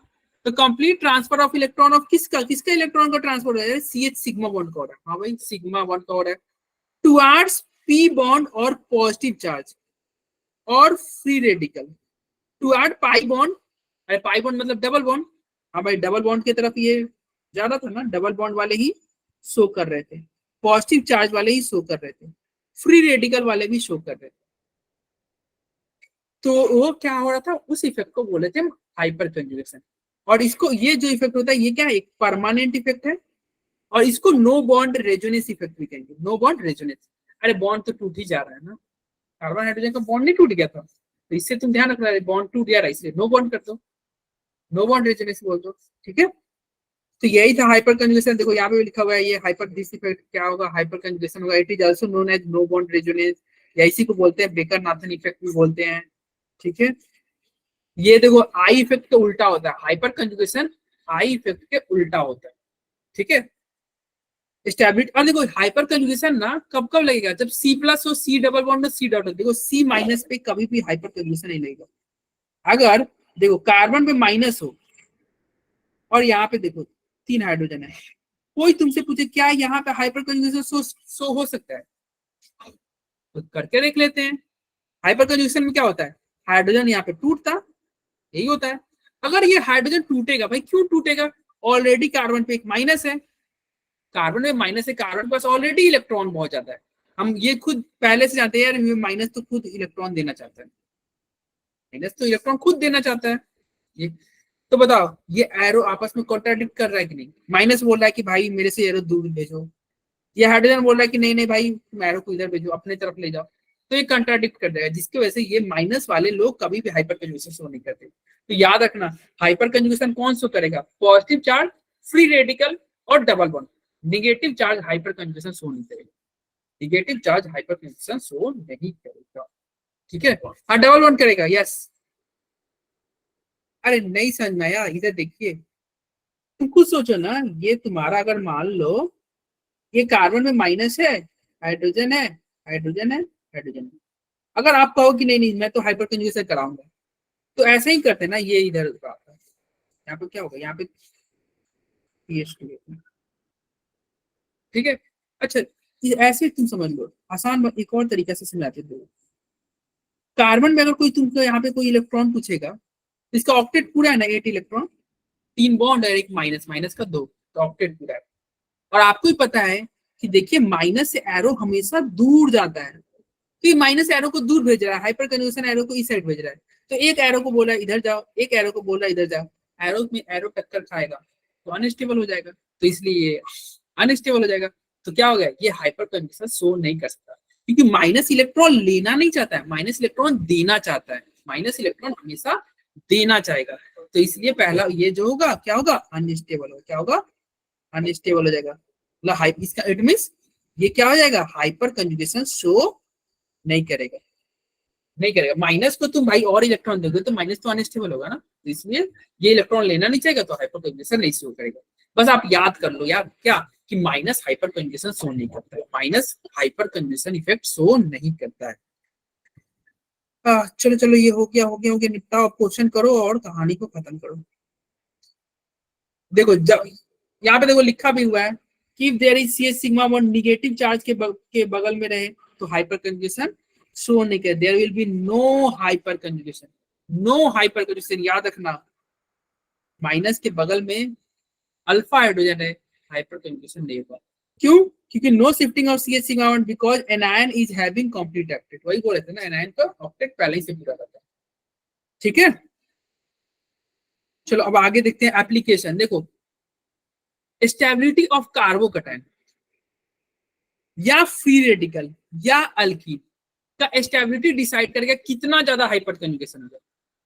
तो complete transfer of electron of किसका इलेक्ट्रॉन का ट्रांसफर हो रहा है, CH सिग्मा बॉन्ड का हो रहा है। हाँ भाई, सिग्मा बॉन्ड का हो रहा है टुवर्ड्स P बॉन्ड और पॉजिटिव चार्ज और free radical, toward pi bond. अरे पाई बॉन्ड मतलब डबल बॉन्ड। हाँ भाई, डबल बॉन्ड की तरफ ये जा रहा था ना, डबल बॉन्ड वाले ही शो कर रहे थे, पॉजिटिव चार्ज वाले ही शो कर रहे थे, फ्री रेडिकल वाले भी शो कर रहे थे। तो वो क्या हो रहा था, उस इफेक्ट को बोले थे हाइपर कंजुगेशन। और इसको, ये जो इफेक्ट होता है ये क्या है, एक परमानेंट इफेक्ट है, और इसको नो बॉन्ड रेजोनेंस इफेक्ट भी कहेंगे। नो बॉन्ड रेजोनेंस, अरे बॉन्ड तो टूट ही जा रहा है ना, कार्बन हाइड्रोजन का बॉन्ड नहीं टूट गया था, तो इससे तुम ध्यान रखना, बॉन्ड टूट जा रहा है इसलिए नो बॉन्ड कर दो, नो बॉन्ड रेजोनेंस बोल दो, ठीक है। तो यही था हाइपर कंजुगेशन। देखो यहाँ पे भी लिखा हुआ है ये हाइपर दिस इफेक्ट क्या होगा, हाइपर कंजुगेशन होगा। It is also known as no bond resonance, या इसी को बोलते हैं बेकर-नाथन इफेक्ट भी बोलते हैं, ठीक है। ये देखो आई इफेक्ट के उल्टा होता है, हाइपर कंजुगेशन आई इफेक्ट के उल्टा होता है, ठीक है। स्टेबिलिटी, और देखो हाइपर कंजुगेशन ना कब कब लगेगा, जब C+ हो, C डबल बॉन्ड हो, C डॉट हो। देखो C- पे कभी भी हाइपर कंजुगेशन नहीं लगेगा। अगर देखो कार्बन पे माइनस हो और यहाँ पे देखो 3 हाइड्रोजन है, कोई तुमसे पूछे क्या यहाँ पे हाइपर कंजुगेशन शो हो सकता है, तो करके देख लेते हैं। हाइपर कंजुगेशन में क्या होता है, हाइड्रोजन यहाँ पे टूटता, यही होता है। अगर ये हाइड्रोजन टूटेगा, भाई क्यों टूटेगा, ऑलरेडी कार्बन पे एक माइनस है, कार्बन में माइनस है, कार्बन के पास ऑलरेडी इलेक्ट्रॉन बहुत ज्यादा है। हम ये खुद पहले से जानते हैं यार, माइनस तो खुद इलेक्ट्रॉन देना चाहता है, माइनस तो इलेक्ट्रॉन खुद देना चाहता है। ये तो बताओ, ये एरो आपस में कॉन्ट्राडिक्ट कर रहा है कि नहीं। माइनस बोल रहा है कि भाई मेरे से एरो दूर भेजो, ये हाइड्रोजन बोल रहा है कि नहीं नहीं भाई तुम एरो को इधर भेजो, अपने तरफ ले जाओ। तो ये कंट्राडिक्ट कर देगा, जिसकी वजह से ये माइनस वाले लोग कभी भी हाइपर कंजुगेशन शो नहीं करते। तो याद रखना, हाइपर कंजुगेशन कौन शो करेगा, पॉजिटिव चार्ज, फ्री रेडिकल और double bond. Negative charge hyper conjugation show नहीं करेगा, negative charge hyper conjugation show नहीं करेगा, ठीक है। हाँ, डबल बॉन्ड करेगा, यस। अरे नहीं समझ में आया, इधर देखिए, तुम खुद सोचो ना, ये तुम्हारा अगर मान लो ये कार्बन में माइनस है, हाइड्रोजन है, हाइड्रोजन है, हाइड्रोजन है। अगर आप कहो कि नहीं नहीं मैं तो हाइपर कंजुगेशन कराऊंगा, तो ऐसे ही करते ना, ये इधर आता है, यहाँ पे क्या होगा, यहाँ पे CH2, ठीक है। अच्छा, ऐसे तुम समझ लो, आसान एक और तरीके से समझाते दो। कार्बन में अगर कोई तुमको यहाँ पे कोई इलेक्ट्रॉन पूछेगा, इसका ऑक्टेट पूरा है ना, 8 इलेक्ट्रॉन, 3 बॉन्ड है, एक माइनस, माइनस का 2, तो ऑक्टेट पूरा है। और आपको ही पता है कि देखिए माइनस से एरो हमेशा दूर जाता है, तो ये माइनस एरो को दूर भेज रहा है, हाइपर कंजुगेशन एरो को इस साइड भेज रहा है। तो एक एरो को बोला इधर जाओ, एक एरो को बोल रहा है इधर जाओ, एरो में एरो टक्कर खाएगा तो अनस्टेबल हो जाएगा, तो इसलिए अनस्टेबल हो जाएगा। तो क्या हो गया, ये हाइपर कंजुगेशन शो नहीं कर सकता, क्योंकि माइनस इलेक्ट्रॉन लेना नहीं चाहता है, माइनस इलेक्ट्रॉन देना चाहता है, माइनस इलेक्ट्रॉन हमेशा देना चाहेगा। तो इसलिए पहला ये जो होगा क्या होगा, अनस्टेबल होगा, क्या होगा, अनस्टेबल हो जाएगा। मतलब इसका इट मींस ये क्या हो जाएगा, हाइपर कंजुगेशन शो नहीं करेगा, नहीं करेगा। माइनस को तुम भाई और इलेक्ट्रॉन दोगे तो माइनस तो अनस्टेबल होगा ना, तो इसलिए ये इलेक्ट्रॉन लेना नहीं चाहेगा, तो हाइपर कंजुगेशन नहीं शो करेगा। बस आप याद कर लो यार क्या, कि माइनस हाइपर कंजुगेशन शो नहीं करता है, minus hyper conjugation effect show नहीं करता है। चलो चलो, ये हो गया हो गया हो गया, निपटाओ, क्वेश्चन करो और कहानी को खत्म करो। देखो जब यहाँ पे देखो लिखा भी हुआ है कि there is CH sigma bond negative charge के बगल में रहे तो हाइपर कंजुगेशन शो नहीं करे, there will be no hyperconjugation, no hyperconjugation, याद रखना। माइनस के बगल में अल्फा हाइड्रोजन है, हाइपर कंजुगेशन नहीं होगा। क्यों? क्योंकि no shifting of CH bond because anion is having complete octet. वही बोल रहे थे ना, एनायन का ऑक्टेट पहले ही से पूरा रहता है। ठीक है, चलो अब आगे देखते हैं एप्लीकेशन। देखो, स्टेबिलिटी ऑफ कार्बोकैटायन या फ्री रेडिकल या अल्कीन का स्टेबिलिटी डिसाइड करेगा कितना ज्यादा हाइपर कंजुगेशन होगा।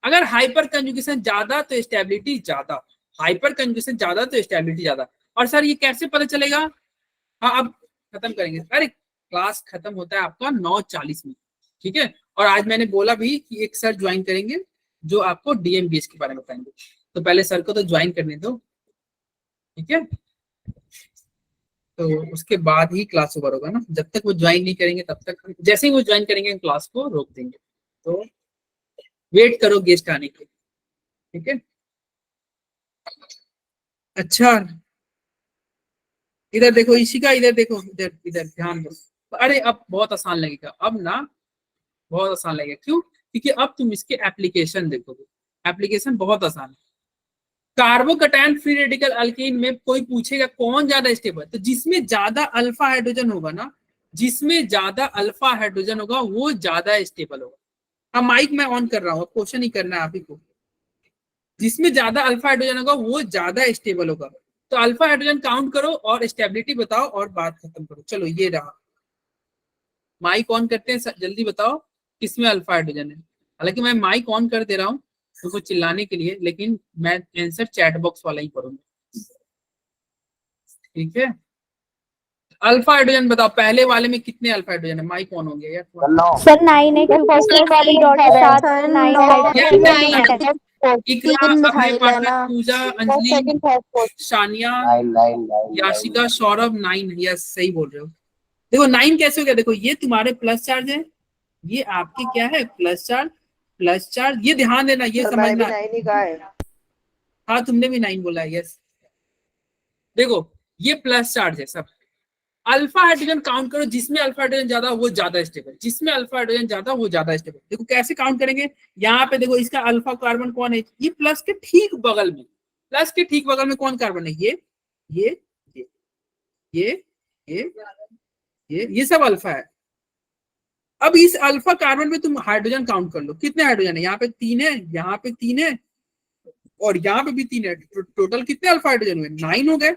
अगर हाइपर कंजुगेशन ज्यादा तो स्टेबिलिटी ज्यादा, हाइपर कंजुगेशन ज्यादा तो स्टेबिलिटी ज्यादा। और सर ये कैसे पता चलेगा? हाँ, अब खत्म करेंगे। अरे क्लास खत्म होता है आपका 9:40 में, ठीक है। और आज मैंने बोला भी कि एक सर ज्वाइन करेंगे जो आपको DMBS के बारे में बताएंगे, तो पहले सर को तो ज्वाइन करने दो, ठीक है। तो उसके बाद ही क्लास ओवर होगा ना, जब तक वो ज्वाइन नहीं करेंगे तब तक, जैसे ही वो ज्वाइन करेंगे क्लास को रोक देंगे। तो वेट करो गेस्ट आने के, ठीक है। अच्छा, इधर देखो इशिका, इधर देखो, इधर इधर ध्यान दो। अरे अब बहुत आसान लगेगा, अब ना बहुत आसान लगेगा। क्यों? क्योंकि अब तुम इसके एप्लीकेशन देखोगे, एप्लीकेशन बहुत आसान है। कार्बोकैटायन फ्री रेडिकल अल्कीन में कोई पूछेगा कौन ज्यादा स्टेबल, तो जिसमें ज्यादा अल्फा हाइड्रोजन होगा ना, जिसमें ज्यादा अल्फा हाइड्रोजन होगा वो ज्यादा स्टेबल होगा। अब माइक मैं ऑन कर रहा हूँ, क्वेश्चन ही करना है आप ही को। जिसमें ज्यादा अल्फा हाइड्रोजन होगा वो ज्यादा स्टेबल होगा। तो अल्फा हाइड्रोजन काउंट करो और स्टेबिलिटी बताओ और बात खत्म करो। चलो ये रहा, माइक ऑन करते हैं, जल्दी बताओ किसमें अल्फा हाइड्रोजन है। हालांकि मैं माइक ऑन कर दे रहा हूँ तो चिल्लाने के लिए, लेकिन मैं आंसर चैट बॉक्स वाला ही करूंगा, ठीक है। अल्फा हाइड्रोजन बताओ, पहले वाले में कितने अल्फा हाइड्रोजन है? माइक ऑन हो गया यार। सर 9 है क्योंकि सर 3 डॉट के साथ 9 हाइड्रोजन इकरा, तीन अभय, मिथाइल है पाठक, ना। पूजा, अंजलि, सानिया, याशिका, सौरभ 9। यस, सही बोल रहे हो। देखो 9 कैसे हो गया? देखो ये तुम्हारे प्लस चार्ज है, ये आपके क्या है? Plus charge, plus charge. ये ध्यान देना, ये समझना। हाँ तुमने भी 9 बोला है, यस। देखो ये प्लस चार्ज है सब। अल्फा हाइड्रोजन काउंट करो, जिसमें अल्फा हाइड्रोजन ज्यादा वो ज्यादा स्टेबल, जिसमें अल्फा हाइड्रोजन ज्यादा वो ज्यादा स्टेबल। देखो कैसे काउंट करेंगे, यहाँ पे देखो इसका अल्फा कार्बन कौन है? ये प्लस के ठीक बगल में, प्लस के ठीक बगल में कौन कार्बन है? ये ये ये ये ये ये सब अल्फा है। अब इस अल्फा कार्बन में तुम हाइड्रोजन काउंट कर लो, कितने हाइड्रोजन है? यहाँ पे 3 है, यहाँ पे 3 है और यहाँ पे भी 3 है। टोटल कितने अल्फा हाइड्रोजन हुए? 9 हो गए।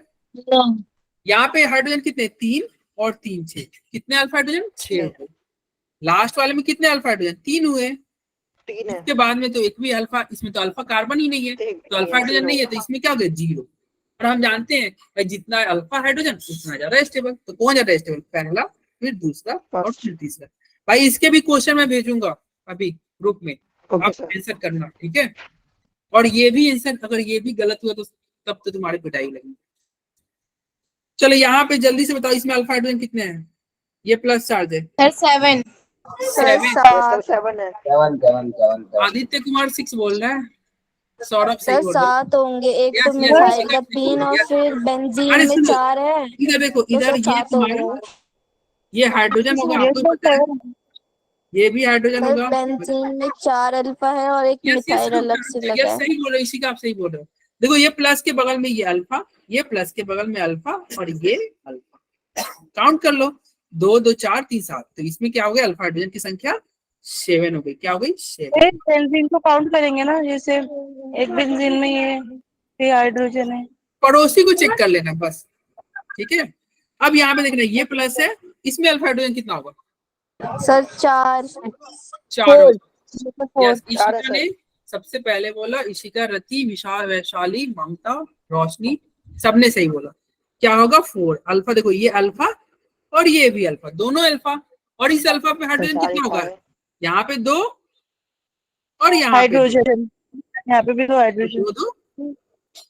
यहाँ पे हाइड्रोजन कितने? 3 और 3 6, कितने अल्फा हाइड्रोजन? 6 हो गए। लास्ट वाले में कितने अल्फा हाइड्रोजन? 3 हुए। इसके बाद में तो एक भी अल्फा, इसमें तो अल्फा कार्बन ही नहीं है, तो अल्फा हाइड्रोजन नहीं है, तो इसमें क्या हो गया? 0। और हम जानते हैं भाई जितना अल्फा हाइड्रोजन उतना ज्यादा स्टेबल। तो कौन ज्यादा स्टेबल? पहला, फिर दूसरा और फिर तीसरा। भाई इसके भी क्वेश्चन मैं भेजूंगा अभी ग्रुप में, आप आंसर करना, ठीक है। और ये भी आंसर, अगर ये भी गलत हुआ तो तब तो तुम्हारी पिटाई लगेगी। चलो यहाँ पे जल्दी से बताओ, इसमें अल्फा हाइड्रोजन कितने हैं? ये प्लस चार्ज है सर 7 7 है। आदित्य कुमार 6 बोल रहा है, सौरभ सही सर बोल रहा है। 7 होंगे, एक Yes, तो yes, मिथाइल yes, का yes, 3 और yes. फिर बेंजीन अरे में सुनो, 4 है। इधर देखो, तो इधर सर ये 7 हो तुम्हारा गए। ये हाइड्रोजन होगा, आपको पता है, ये भी हाइड्रोजन सर होगा। बेंजीन में 4 अल्फा है और एक यस यस, मिथाइल अलग से लगा है। सही बोल रहे हो, इसी का आप सही बोल रहे हो। देखो ये प्लस के बगल में ये अल्फा, ये प्लस के बगल में अल्फा और ये अल्फा। काउंट कर लो, 2 2 4 3 7। तो इसमें क्या हो गया? अल्फा हाइड्रोजन की संख्या 7 हो गई। क्या हो गई? 7। एक बेंजीन को काउंट करेंगे ना, जैसे एक बेंजीन में ये हाइड्रोजन है। पड़ोसी को चेक कर लेना बस, ठीक है। अब यहाँ पे देखना, ये प्लस है, इसमें अल्फा हाइड्रोजन कितना होगा? सर 4 यस, इशिका ने सबसे पहले बोला, इशिका, रति, विशाल, वैशाली, ममता, रोशनी, सबने सही बोला। क्या होगा? 4 अल्फा। देखो ये अल्फा और ये भी अल्फा, दोनों अल्फा। और इस अल्फा पे हाइड्रोजन कितना होगा? यहाँ पे 2 और यहाँ पे हाइड्रोजन, यहाँ पे भी 2 हाइड्रोजन।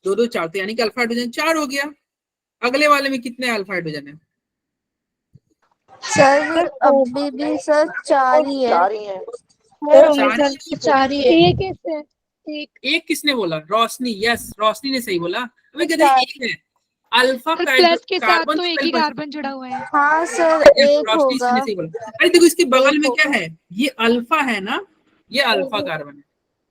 2 2 4, तो यानी कि अल्फा हाइड्रोजन 4 हो गया। अगले वाले में कितने अल्फा हाइड्रोजन है? सर अभी भी सर 4 ही है। 4 ही है। एक किसने बोला? रोशनी। यस, रोशनी ने सही बोला। अबे कहते हैं एक है अल्फा प्लस के साथ कार्बन तो एक ही कार्बन जुड़ा हुआ है। हाँ सर एक होगा। सही बोला। अरे देखो इसके बगल में क्या है? ये अल्फा है ना, ये अल्फा कार्बन है,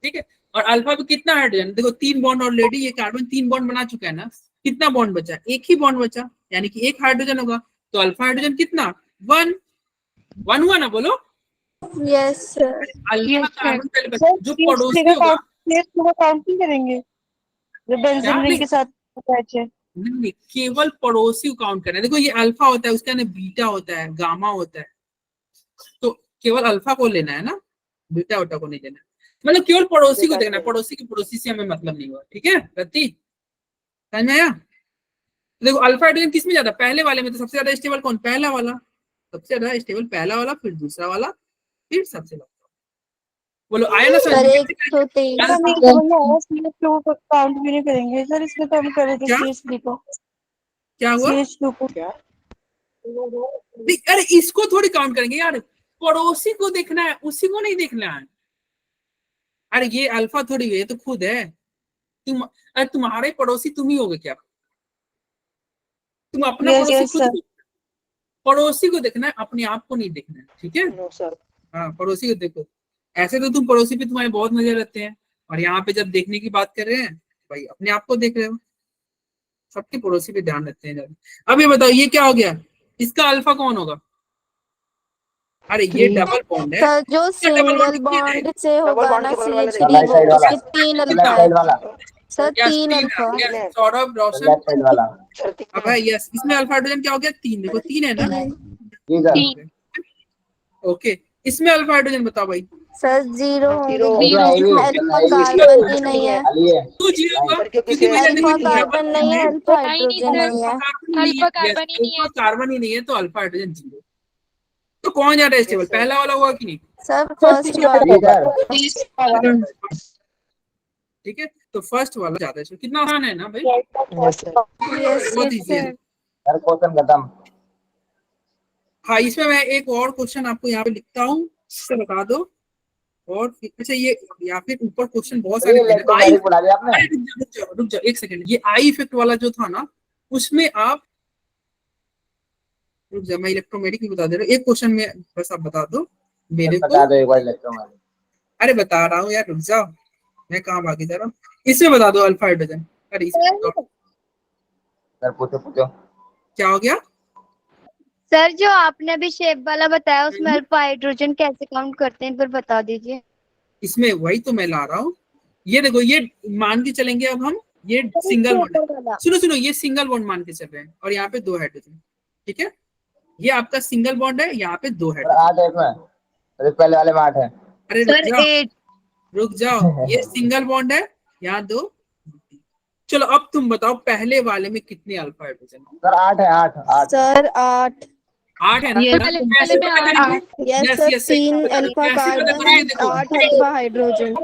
ठीक है। और अल्फा पे कितना हाइड्रोजन, देखो 3 बॉन्ड ऑलरेडी, ये कार्बन 3 बॉन्ड बना चुका है ना, कितना बॉन्ड बचा, एक ही बॉन्ड बचा, यानी कि एक हाइड्रोजन होगा, तो अल्फा हाइड्रोजन कितना, 1 हुआ ना, बोलो। Yes sir. अल्फा कार्बन पहले बचा, सर जो पड़ोसी होगा, काउंट नहीं करेंगे जो बेंजीन रिंग के साथ अटैच है। नहीं, केवल पड़ोसी को काउंट करना है। देखो ये अल्फा होता है, उसके अंदर बीटा होता है, गामा होता है, तो केवल अल्फा को लेना है ना, बीटा वोटा को नहीं लेना है। मतलब केवल पड़ोसी को देखना है, पड़ोसी के पड़ोसी से हमें मतलब नहीं हुआ, ठीक है रति, समझ में आया। देखो अल्फा हाइड्रोजन किस में ज्यादा, पहले वाले में तो सबसे ज्यादा स्टेबल कौन, पहला वाला, सबसे ज्यादा स्टेबल पहला वाला, फिर दूसरा वाला, फिर सबसे ज्यादा। बोलो आया ना सर 123। काउंट भी नहीं करेंगे सर, इसमें तो हम करेंगे क्या? CH3 को, क्या हुआ, CH2 को। अरे इसको थोड़ी काउंट करेंगे यार, पड़ोसी को देखना है, उसी को नहीं देखना है। अरे ये अल्फा थोड़ी है, ये तो खुद है, अरे तुम्हारे पड़ोसी तुम ही होगे क्या, तुम अपना Yes, पड़ोसी yes, खुद sir. पड़ोसी को देखना है, अपने आप को नहीं देखना है, ठीक है। हाँ पड़ोसी को देखो, ऐसे तो तुम पड़ोसी पे तुम्हारे बहुत नजर रहते हैं, और यहाँ पे जब देखने की बात कर रहे हैं भाई अपने आप को देख रहे हो, सबके पड़ोसी पे ध्यान रखते हैं। अब ये बताओ ये क्या हो गया, इसका अल्फा कौन होगा, अरे ये डबल बॉन्ड है, सर जो सिंगल बॉन्ड से होगा ना CH3 वो उसके 3 अल्फा है सर, 3 अल्फा। सौरभ रोशन, अब है यस, इसमें अल्फा हाइड्रोजन क्या हो गया, 3, देखो 3 है ना, ओके। इसमें अल्फा हाइड्रोजन बताओ भाई, सर 0 होंगे, अल्फा कार्बन ही नहीं है, क्यों 0 होगा, क्योंकि मैंने अल्फा नहीं लिखा, कार्बन नहीं है, अल्फा हाइड्रोजन नहीं है। कार्बन ही नहीं है, तो अल्फा हाइड्रोजन 0। तो कौन ज्यादा स्टेबल, पहला वाला होगा कि नहीं, सर फर्स्ट वाला। ठीक है, तो फर्स्ट वाला ज्यादा स्टेबल, कितना आसान है ना भाई, यस बहुत इजी है। हाँ इसमें मैं एक और क्वेश्चन आपको यहाँ पे लिखता हूँ, इससे बता दो, और अच्छा ये या फिर ऊपर क्वेश्चन बहुत सारे थे, रुक जाओ 1 सेकंड, ये आई इफेक्ट वाला जो था ना, उसमें आप रुक जाओ, मैं इलेक्ट्रोमैटिक भी बता दे रहा हूँ, एक क्वेश्चन में बस आप बता दो मेरे को, अरे बता रहा हूँ यार, रुक जाओ, मैं कहाँ भागी जा रहा हूँ, इसमें बता दो अल्फा हाइड्रोजन, अरे इसमें पूछो क्या हो गया, सर जो आपने अभी शेप वाला बताया उसमें अल्फा हाइड्रोजन कैसे काउंट करते हैं, एक बार बता दीजिए। इसमें वही तो मैं ला रहा हूँ, ये देखो, ये मान के चलेंगे अब हम, ये सिंगल बॉन्ड है, सुनो ये सिंगल बॉन्ड मान के चल रहे हैं, और यहाँ पे 2 हाइड्रोजन, ठीक है, ये आपका सिंगल बॉन्ड है, यहाँ पे 2 हाइड्रोजन, पहले वाले में 8 है, अरे रुक जाओ, ये सिंगल बॉन्ड है, यहाँ 2, चलो अब तुम बताओ पहले वाले में कितने अल्फा हाइड्रोजन, सर 8 है, 8 सर 8 है ना, yes sir, 3 alpha carbon 8 alpha hydrogen.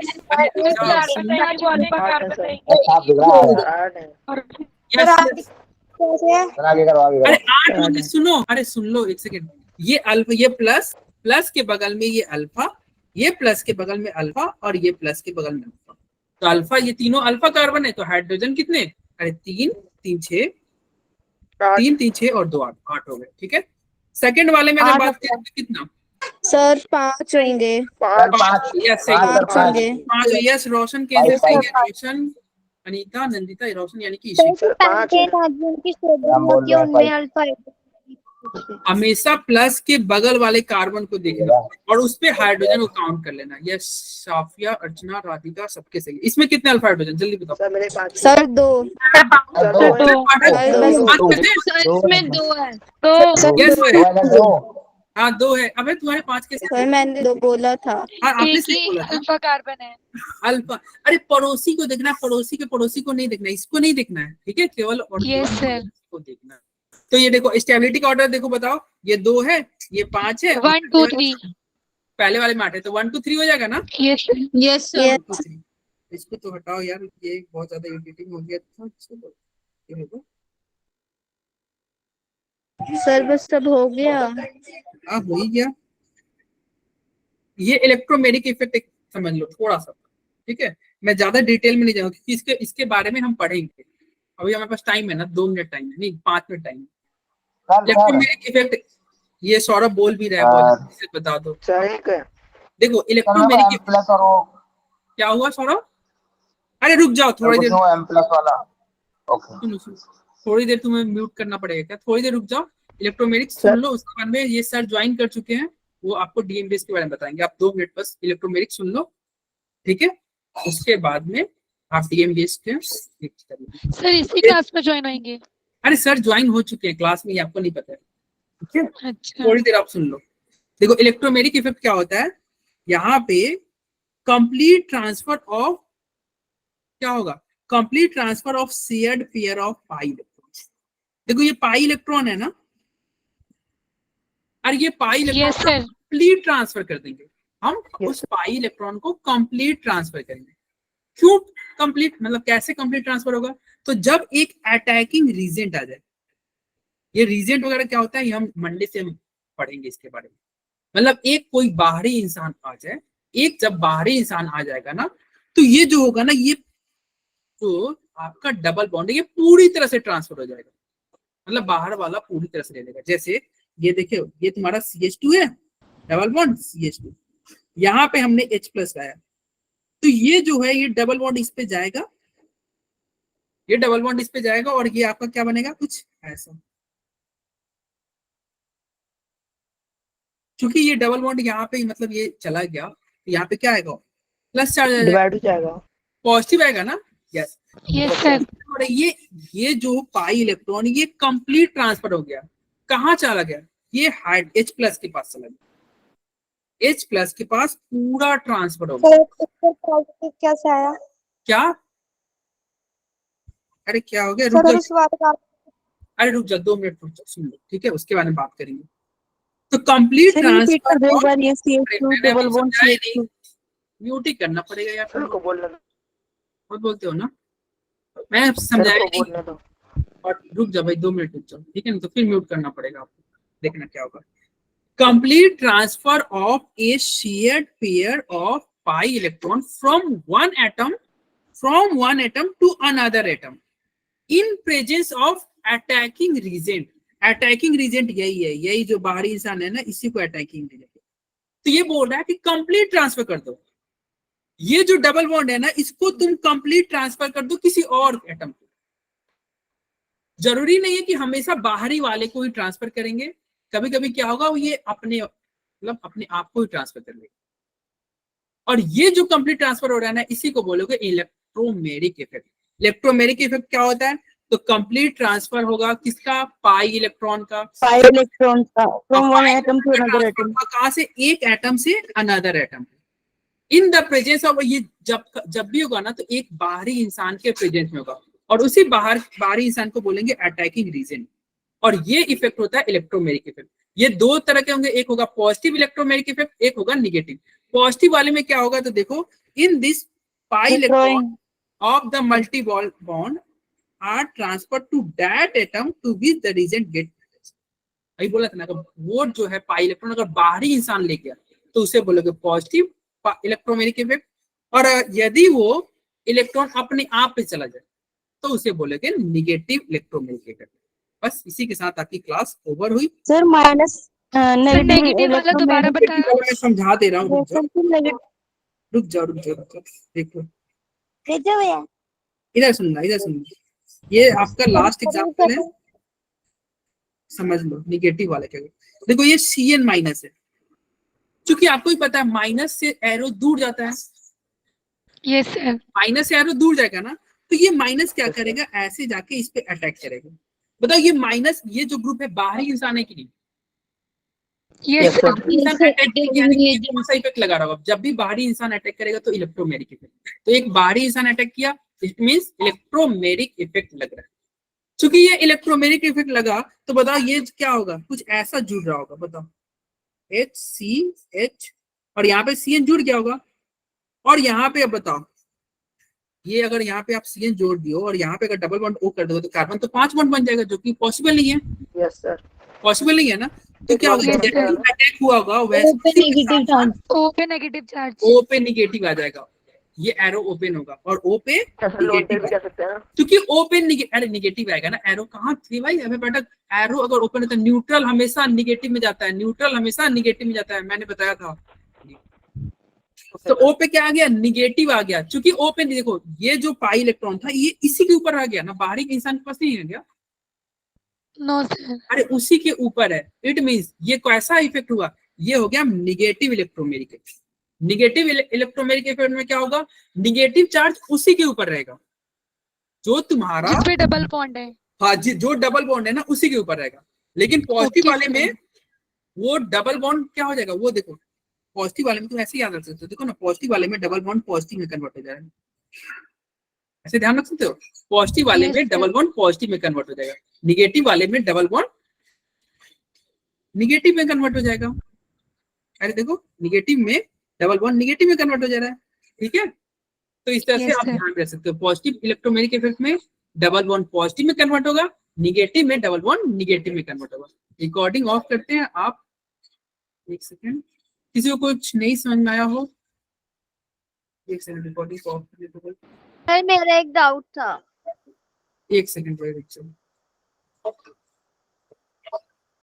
अरे 8 होंगे, सुनो, अरे सुन लो 1 सेकेंड, ये अल्फा, ये प्लस के बगल में ये अल्फा, ये प्लस के बगल में अल्फा, और ये प्लस के बगल में अल्फा, तो अल्फा, ये तीनों अल्फा कार्बन है, तो हाइड्रोजन कितने, अरे 3 3 6 और 2 8 हो गए, ठीक है। सेकंड वाले में अगर बात करें तो कितना, सर 5 होंगे, 5 यस, रोशन कैसे सही है, रोशन, अनीता, नंदिता, रोशन यानी कि हमेशा प्लस के बगल वाले कार्बन को देखना और उस पे हाइड्रोजन को काउंट कर लेना। यस साफिया, अर्चना, राधिका सबके सही। इसमें कितने अल्फा हाइड्रोजन जल्दी बताओ। सर 2 इसमें 2 है, हाँ 2 है। अबे तुम्हारे 5 कैसे? सर मैंने 2 बोला था। आपने सही बोला था। अल्फा कार्बन है। अल्फा, अरे पड़ोसी को देखना, पड़ोसी के पड़ोसी को नहीं देखना, इसको नहीं देखना है, ठीक है, केवल को देखना है। तो ये देखो स्टेबिलिटी का ऑर्डर देखो, बताओ ये 2 है, ये 5 है, 1 2 3 पहले वाले में 8 है, तो 1 2 3 हो जाएगा ना। Yes sir. इसको तो हटाओ यार, ये बहुत ज्यादा इरिटेटिंग हो गया था। सर बस सब हो गया। हाँ हो ही गया। ये इलेक्ट्रोमैग्नेटिक इफेक्ट एक समझ लो थोड़ा सा, ठीक है। मैं ज्यादा डिटेल में नहीं जाऊंगा क्योंकि इसके बारे में हम पढ़ेंगे। अभी हमारे पास टाइम है ना, 2 मिनट टाइम है, नहीं 5 मिनट टाइम है। इलेक्ट्रोमैग्नेटिक इफेक्ट ये सौरभ बोल भी रहा है, बहुत बता दो। देखो इलेक्ट्रोमैग्नेटिक क्या हुआ सौरभ? अरे रुक जाओ थोड़ी देर, एम प्लस वाला। ओके सुनो सुनो, थोड़ी देर तुम्हें म्यूट करना पड़ेगा क्या, थोड़ी देर रुक जाओ। इलेक्ट्रोमेरिक्स सुन लो, उसके बाद में ये सर ज्वाइन कर चुके हैं, वो आपको डीएमबीएस के बारे में बताएंगे। आप 2 मिनट बस इलेक्ट्रोमेरिक्स सुन लो, ठीक है, उसके बाद में आप डीएमबीएस के सर इसी क्लास में ज्वाइन होंगे? अरे सर ज्वाइन हो चुके हैं क्लास में, ये आपको नहीं पता है, ठीक है। अच्छा थोड़ी देर आप सुन लो। देखो इलेक्ट्रोमेरिक इफेक्ट क्या होता है, यहाँ पे कंप्लीट ट्रांसफर ऑफ, क्या होगा, complete transfer of shared pair of pi electron. देखो ये पाई इलेक्ट्रॉन है ना, और ये pi electron yes sir. Complete transfer कर देंगे हम, उस पाई इलेक्ट्रॉन को कंप्लीट ट्रांसफर करेंगे। क्यों कंप्लीट, मतलब कैसे कंप्लीट ट्रांसफर होगा, तो जब एक अटैकिंग रीजेंट आ जाए, ये रीजेंट वगैरह क्या होता है ये हम मंडे से हम पढ़ेंगे इसके बारे में। मतलब एक कोई बाहरी इंसान आ जाए, एक जब बाहरी इंसान आ जाएगा ना, तो ये जो होगा ना, ये जो आपका डबल बॉन्ड है ये पूरी तरह से ट्रांसफर हो जाएगा, मतलब बाहर वाला पूरी तरह से ले लेगा। जैसे ये देखिए, ये तुम्हारा CH2 है, डबल बॉन्ड CH2, यहाँ पे हमने H प्लस लाया, तो ये जो है ये डबल बॉन्ड इस पे जाएगा, ये डबल बॉन्ड इस पे जाएगा, और ये आपका क्या बनेगा, कुछ ऐसा। क्योंकि ये डबल बॉन्ड यहाँ पे मतलब ये चला गया, तो यहाँ पे क्या आएगा, प्लस चार्ज आएगा, डिवाइड हो जाएगा, पॉजिटिव आएगा ना, यस यस सर। और ये जो पाई इलेक्ट्रॉन ये कंप्लीट ट्रांसफर हो गया, कहाँ चला गया, ये हाइड H प्लस के पास चला गया, H प्लस के पास पूरा ट्रांसफर हो गया। सर कैसे आया? क्या, अरे क्या हो गया, सर रुक उस बात का अरे रुक जा 2 मिनट रुक जा, सुन लो, ठीक है, उसके बारे में बात करेंगे। तो कंप्लीट रिपीट कर दो एक ट्रांसफर, बार, ये CH2 double bond CH2। Mute ही करना पड़ेगा यार, सर को बोलने दो, बहुत बोलते हो ना, मैं सर समझाया को नहीं। बोलने दो। और रुक जा भाई 2 मिनट रुक जाओ, ठीक है ना, तो फिर म्यूट करना पड़ेगा आपको, देखना क्या होगा। Complete transfer of a shared pair of pi electron from one atom to another atom in presence of attacking reagent. Attacking reagent यही है, यही जो बाहरी इंसान है ना, इसी को अटैकिंग रीजेंट। तो ये बोल रहा है कि कंप्लीट ट्रांसफर कर दो, ये जो डबल बॉन्ड है ना, इसको तुम कंप्लीट ट्रांसफर कर दो किसी और एटम को। जरूरी नहीं है कि हमेशा बाहरी वाले को ही ट्रांसफर करेंगे, कभी कभी क्या होगा, वो ये अपने मतलब अपने आप को ही ट्रांसफर कर लेगा। और ये जो कंप्लीट ट्रांसफर हो रहा है ना, इसी को बोलोगे इलेक्ट्रोमेरिक इफेक्ट। इलेक्ट्रोमेरिक इफेक्ट क्या होता है, तो कंप्लीट ट्रांसफर होगा किसका, पाई इलेक्ट्रॉन का, पाई इलेक्ट्रॉन का from one atom to another atom. कहां से, एक एटम से another atom, in the presence of, ये जब भी होगा ना, तो एक बाहरी इंसान के प्रेजेंस में होगा, और उसी बाहरी इंसान को बोलेंगे अटैकिंग रीजन। और ये इफेक्ट होता है इलेक्ट्रोमेरिक इफेक्ट। ये 2 तरह के होंगे, एक होगा पॉजिटिव इलेक्ट्रोमेरिक इफेक्ट, एक होगा निगेटिव। पॉजिटिव वाले में क्या होगा, तो देखो, in this pi electron of the multi bond are transfer to that atom to which the reagent get. अभी बोला था ना, वो जो है पाई इलेक्ट्रॉन अगर बाहरी इंसान ले गया तो उसे बोलोगे पॉजिटिव इलेक्ट्रोमेरिक इफेक्ट, और यदि वो इलेक्ट्रॉन अपने आप पे चला जाए तो उसे बोलेंगे निगेटिव इलेक्ट्रोमेरिक इफेक्ट। बस इसी के साथ आपकी क्लास ओवर हुई। सर माइनस नेगेटिव वाला दोबारा बताया। मैं समझा दे रहा हूँ, रुक जाओ देखो, इधर सुनना, ये आपका लास्ट एग्जाम्पल है, समझ लो निगेटिव वाले क्या। देखो ये Cn माइनस है, क्योंकि आपको ही पता है माइनस से एरो दूर जाता है, यस सर। माइनस से एरो दूर जाएगा ना, तो ये माइनस क्या करेगा, ऐसे जाके इस पे अटैक करेगा। बताओ ये माइनस, ये जो ग्रुप है बाहरी इंसान है कि नहीं, यस सर। कौन सा इफेक्ट लगा रहा होगा, जब भी बाहरी इंसान अटैक करेगा तो इलेक्ट्रोमेरिक इफेक्ट। तो एक बाहरी इंसान अटैक किया, इट मींस इलेक्ट्रोमेरिक इफेक्ट लग रहा है। क्योंकि ये इलेक्ट्रोमेरिक इफेक्ट लगा, तो बताओ ये क्या होगा, कुछ ऐसा जुड़ रहा होगा, बताओ HCH, और यहाँ पे CN जुड़ गया होगा, और यहाँ पे अब बताओ, ये अगर यहाँ पे आप CN जोड़ दियो और यहाँ पे अगर डबल बॉन्ड O कर दो तो कार्बन तो 5 बॉन्ड बन जाएगा, जो कि पॉसिबल नहीं है। यस सर, पॉसिबल नहीं है ना, तो क्या होगा, जैसे अटैक हुआ होगा वैसे O पे नेगेटिव चार्ज, O पे निगेटिव आ जाएगा, ये एरो ओपन होगा, और O पे निगेटिव, क्योंकि O पे निगेटिव आएगा ना। एरो कहाँ थी भाई, हमें बेटा एरो अगर ओपन होता है, न्यूट्रल हमेशा निगेटिव में जाता है, न्यूट्रल हमेशा निगेटिव में जाता है, मैंने बताया था। तो O पे क्या आ गया, निगेटिव आ गया। चूंकि O पे देखो ये जो पाई इलेक्ट्रॉन था ये इसी के ऊपर आ गया ना, बाहरी के इंसान के पास नहीं आ गया, नो सर। अरे उसी के ऊपर है। इट मींस ये कैसा इफेक्ट हुआ, ये हो गया negative electromeric effect. Negative electromeric effect में क्या होगा, निगेटिव चार्ज उसी के ऊपर रहेगा जो तुम्हारा, जिस पे डबल बॉन्ड है। हाँ जी, जो डबल बॉन्ड है ना उसी के ऊपर रहेगा। लेकिन पॉजिटिव Okay, वाले sir. में वो डबल बॉन्ड क्या हो जाएगा, वो देखो पॉजिटिव वाले में तुम ऐसे याद रख सकते हो, देखो ना पॉजिटिव वाले में डबल बॉन्ड पॉजिटिव में कन्वर्ट हो जाएगा, ऐसे ध्यान रख सकते हो। पॉजिटिव वाले Yes, में sir. डबल बॉन्ड पॉजिटिव में कन्वर्ट हो जाएगा, निगेटिव वाले में डबल बॉन्ड निगेटिव में कन्वर्ट हो जाएगा। अरे देखो निगेटिव में डबल बॉन्ड निगेटिव में कन्वर्ट हो जा रहा है, ठीक है। तो इस तरह से Yes, आप sir. ध्यान रख सकते हो, पॉजिटिव इलेक्ट्रोमेरिक इफेक्ट में डबल बॉन्ड पॉजिटिव में कन्वर्ट होगा, निगेटिव में डबल बॉन्ड निगेटिव में कन्वर्ट होगा। रिकॉर्डिंग ऑफ करते हैं आप, एक सेकेंड, किसी को कुछ नहीं समझ में आया हो, एक सेकंड रिकॉर्डिंग ऑफ करने दो। सर मेरा एक डाउट था। एक सेकंड वेट,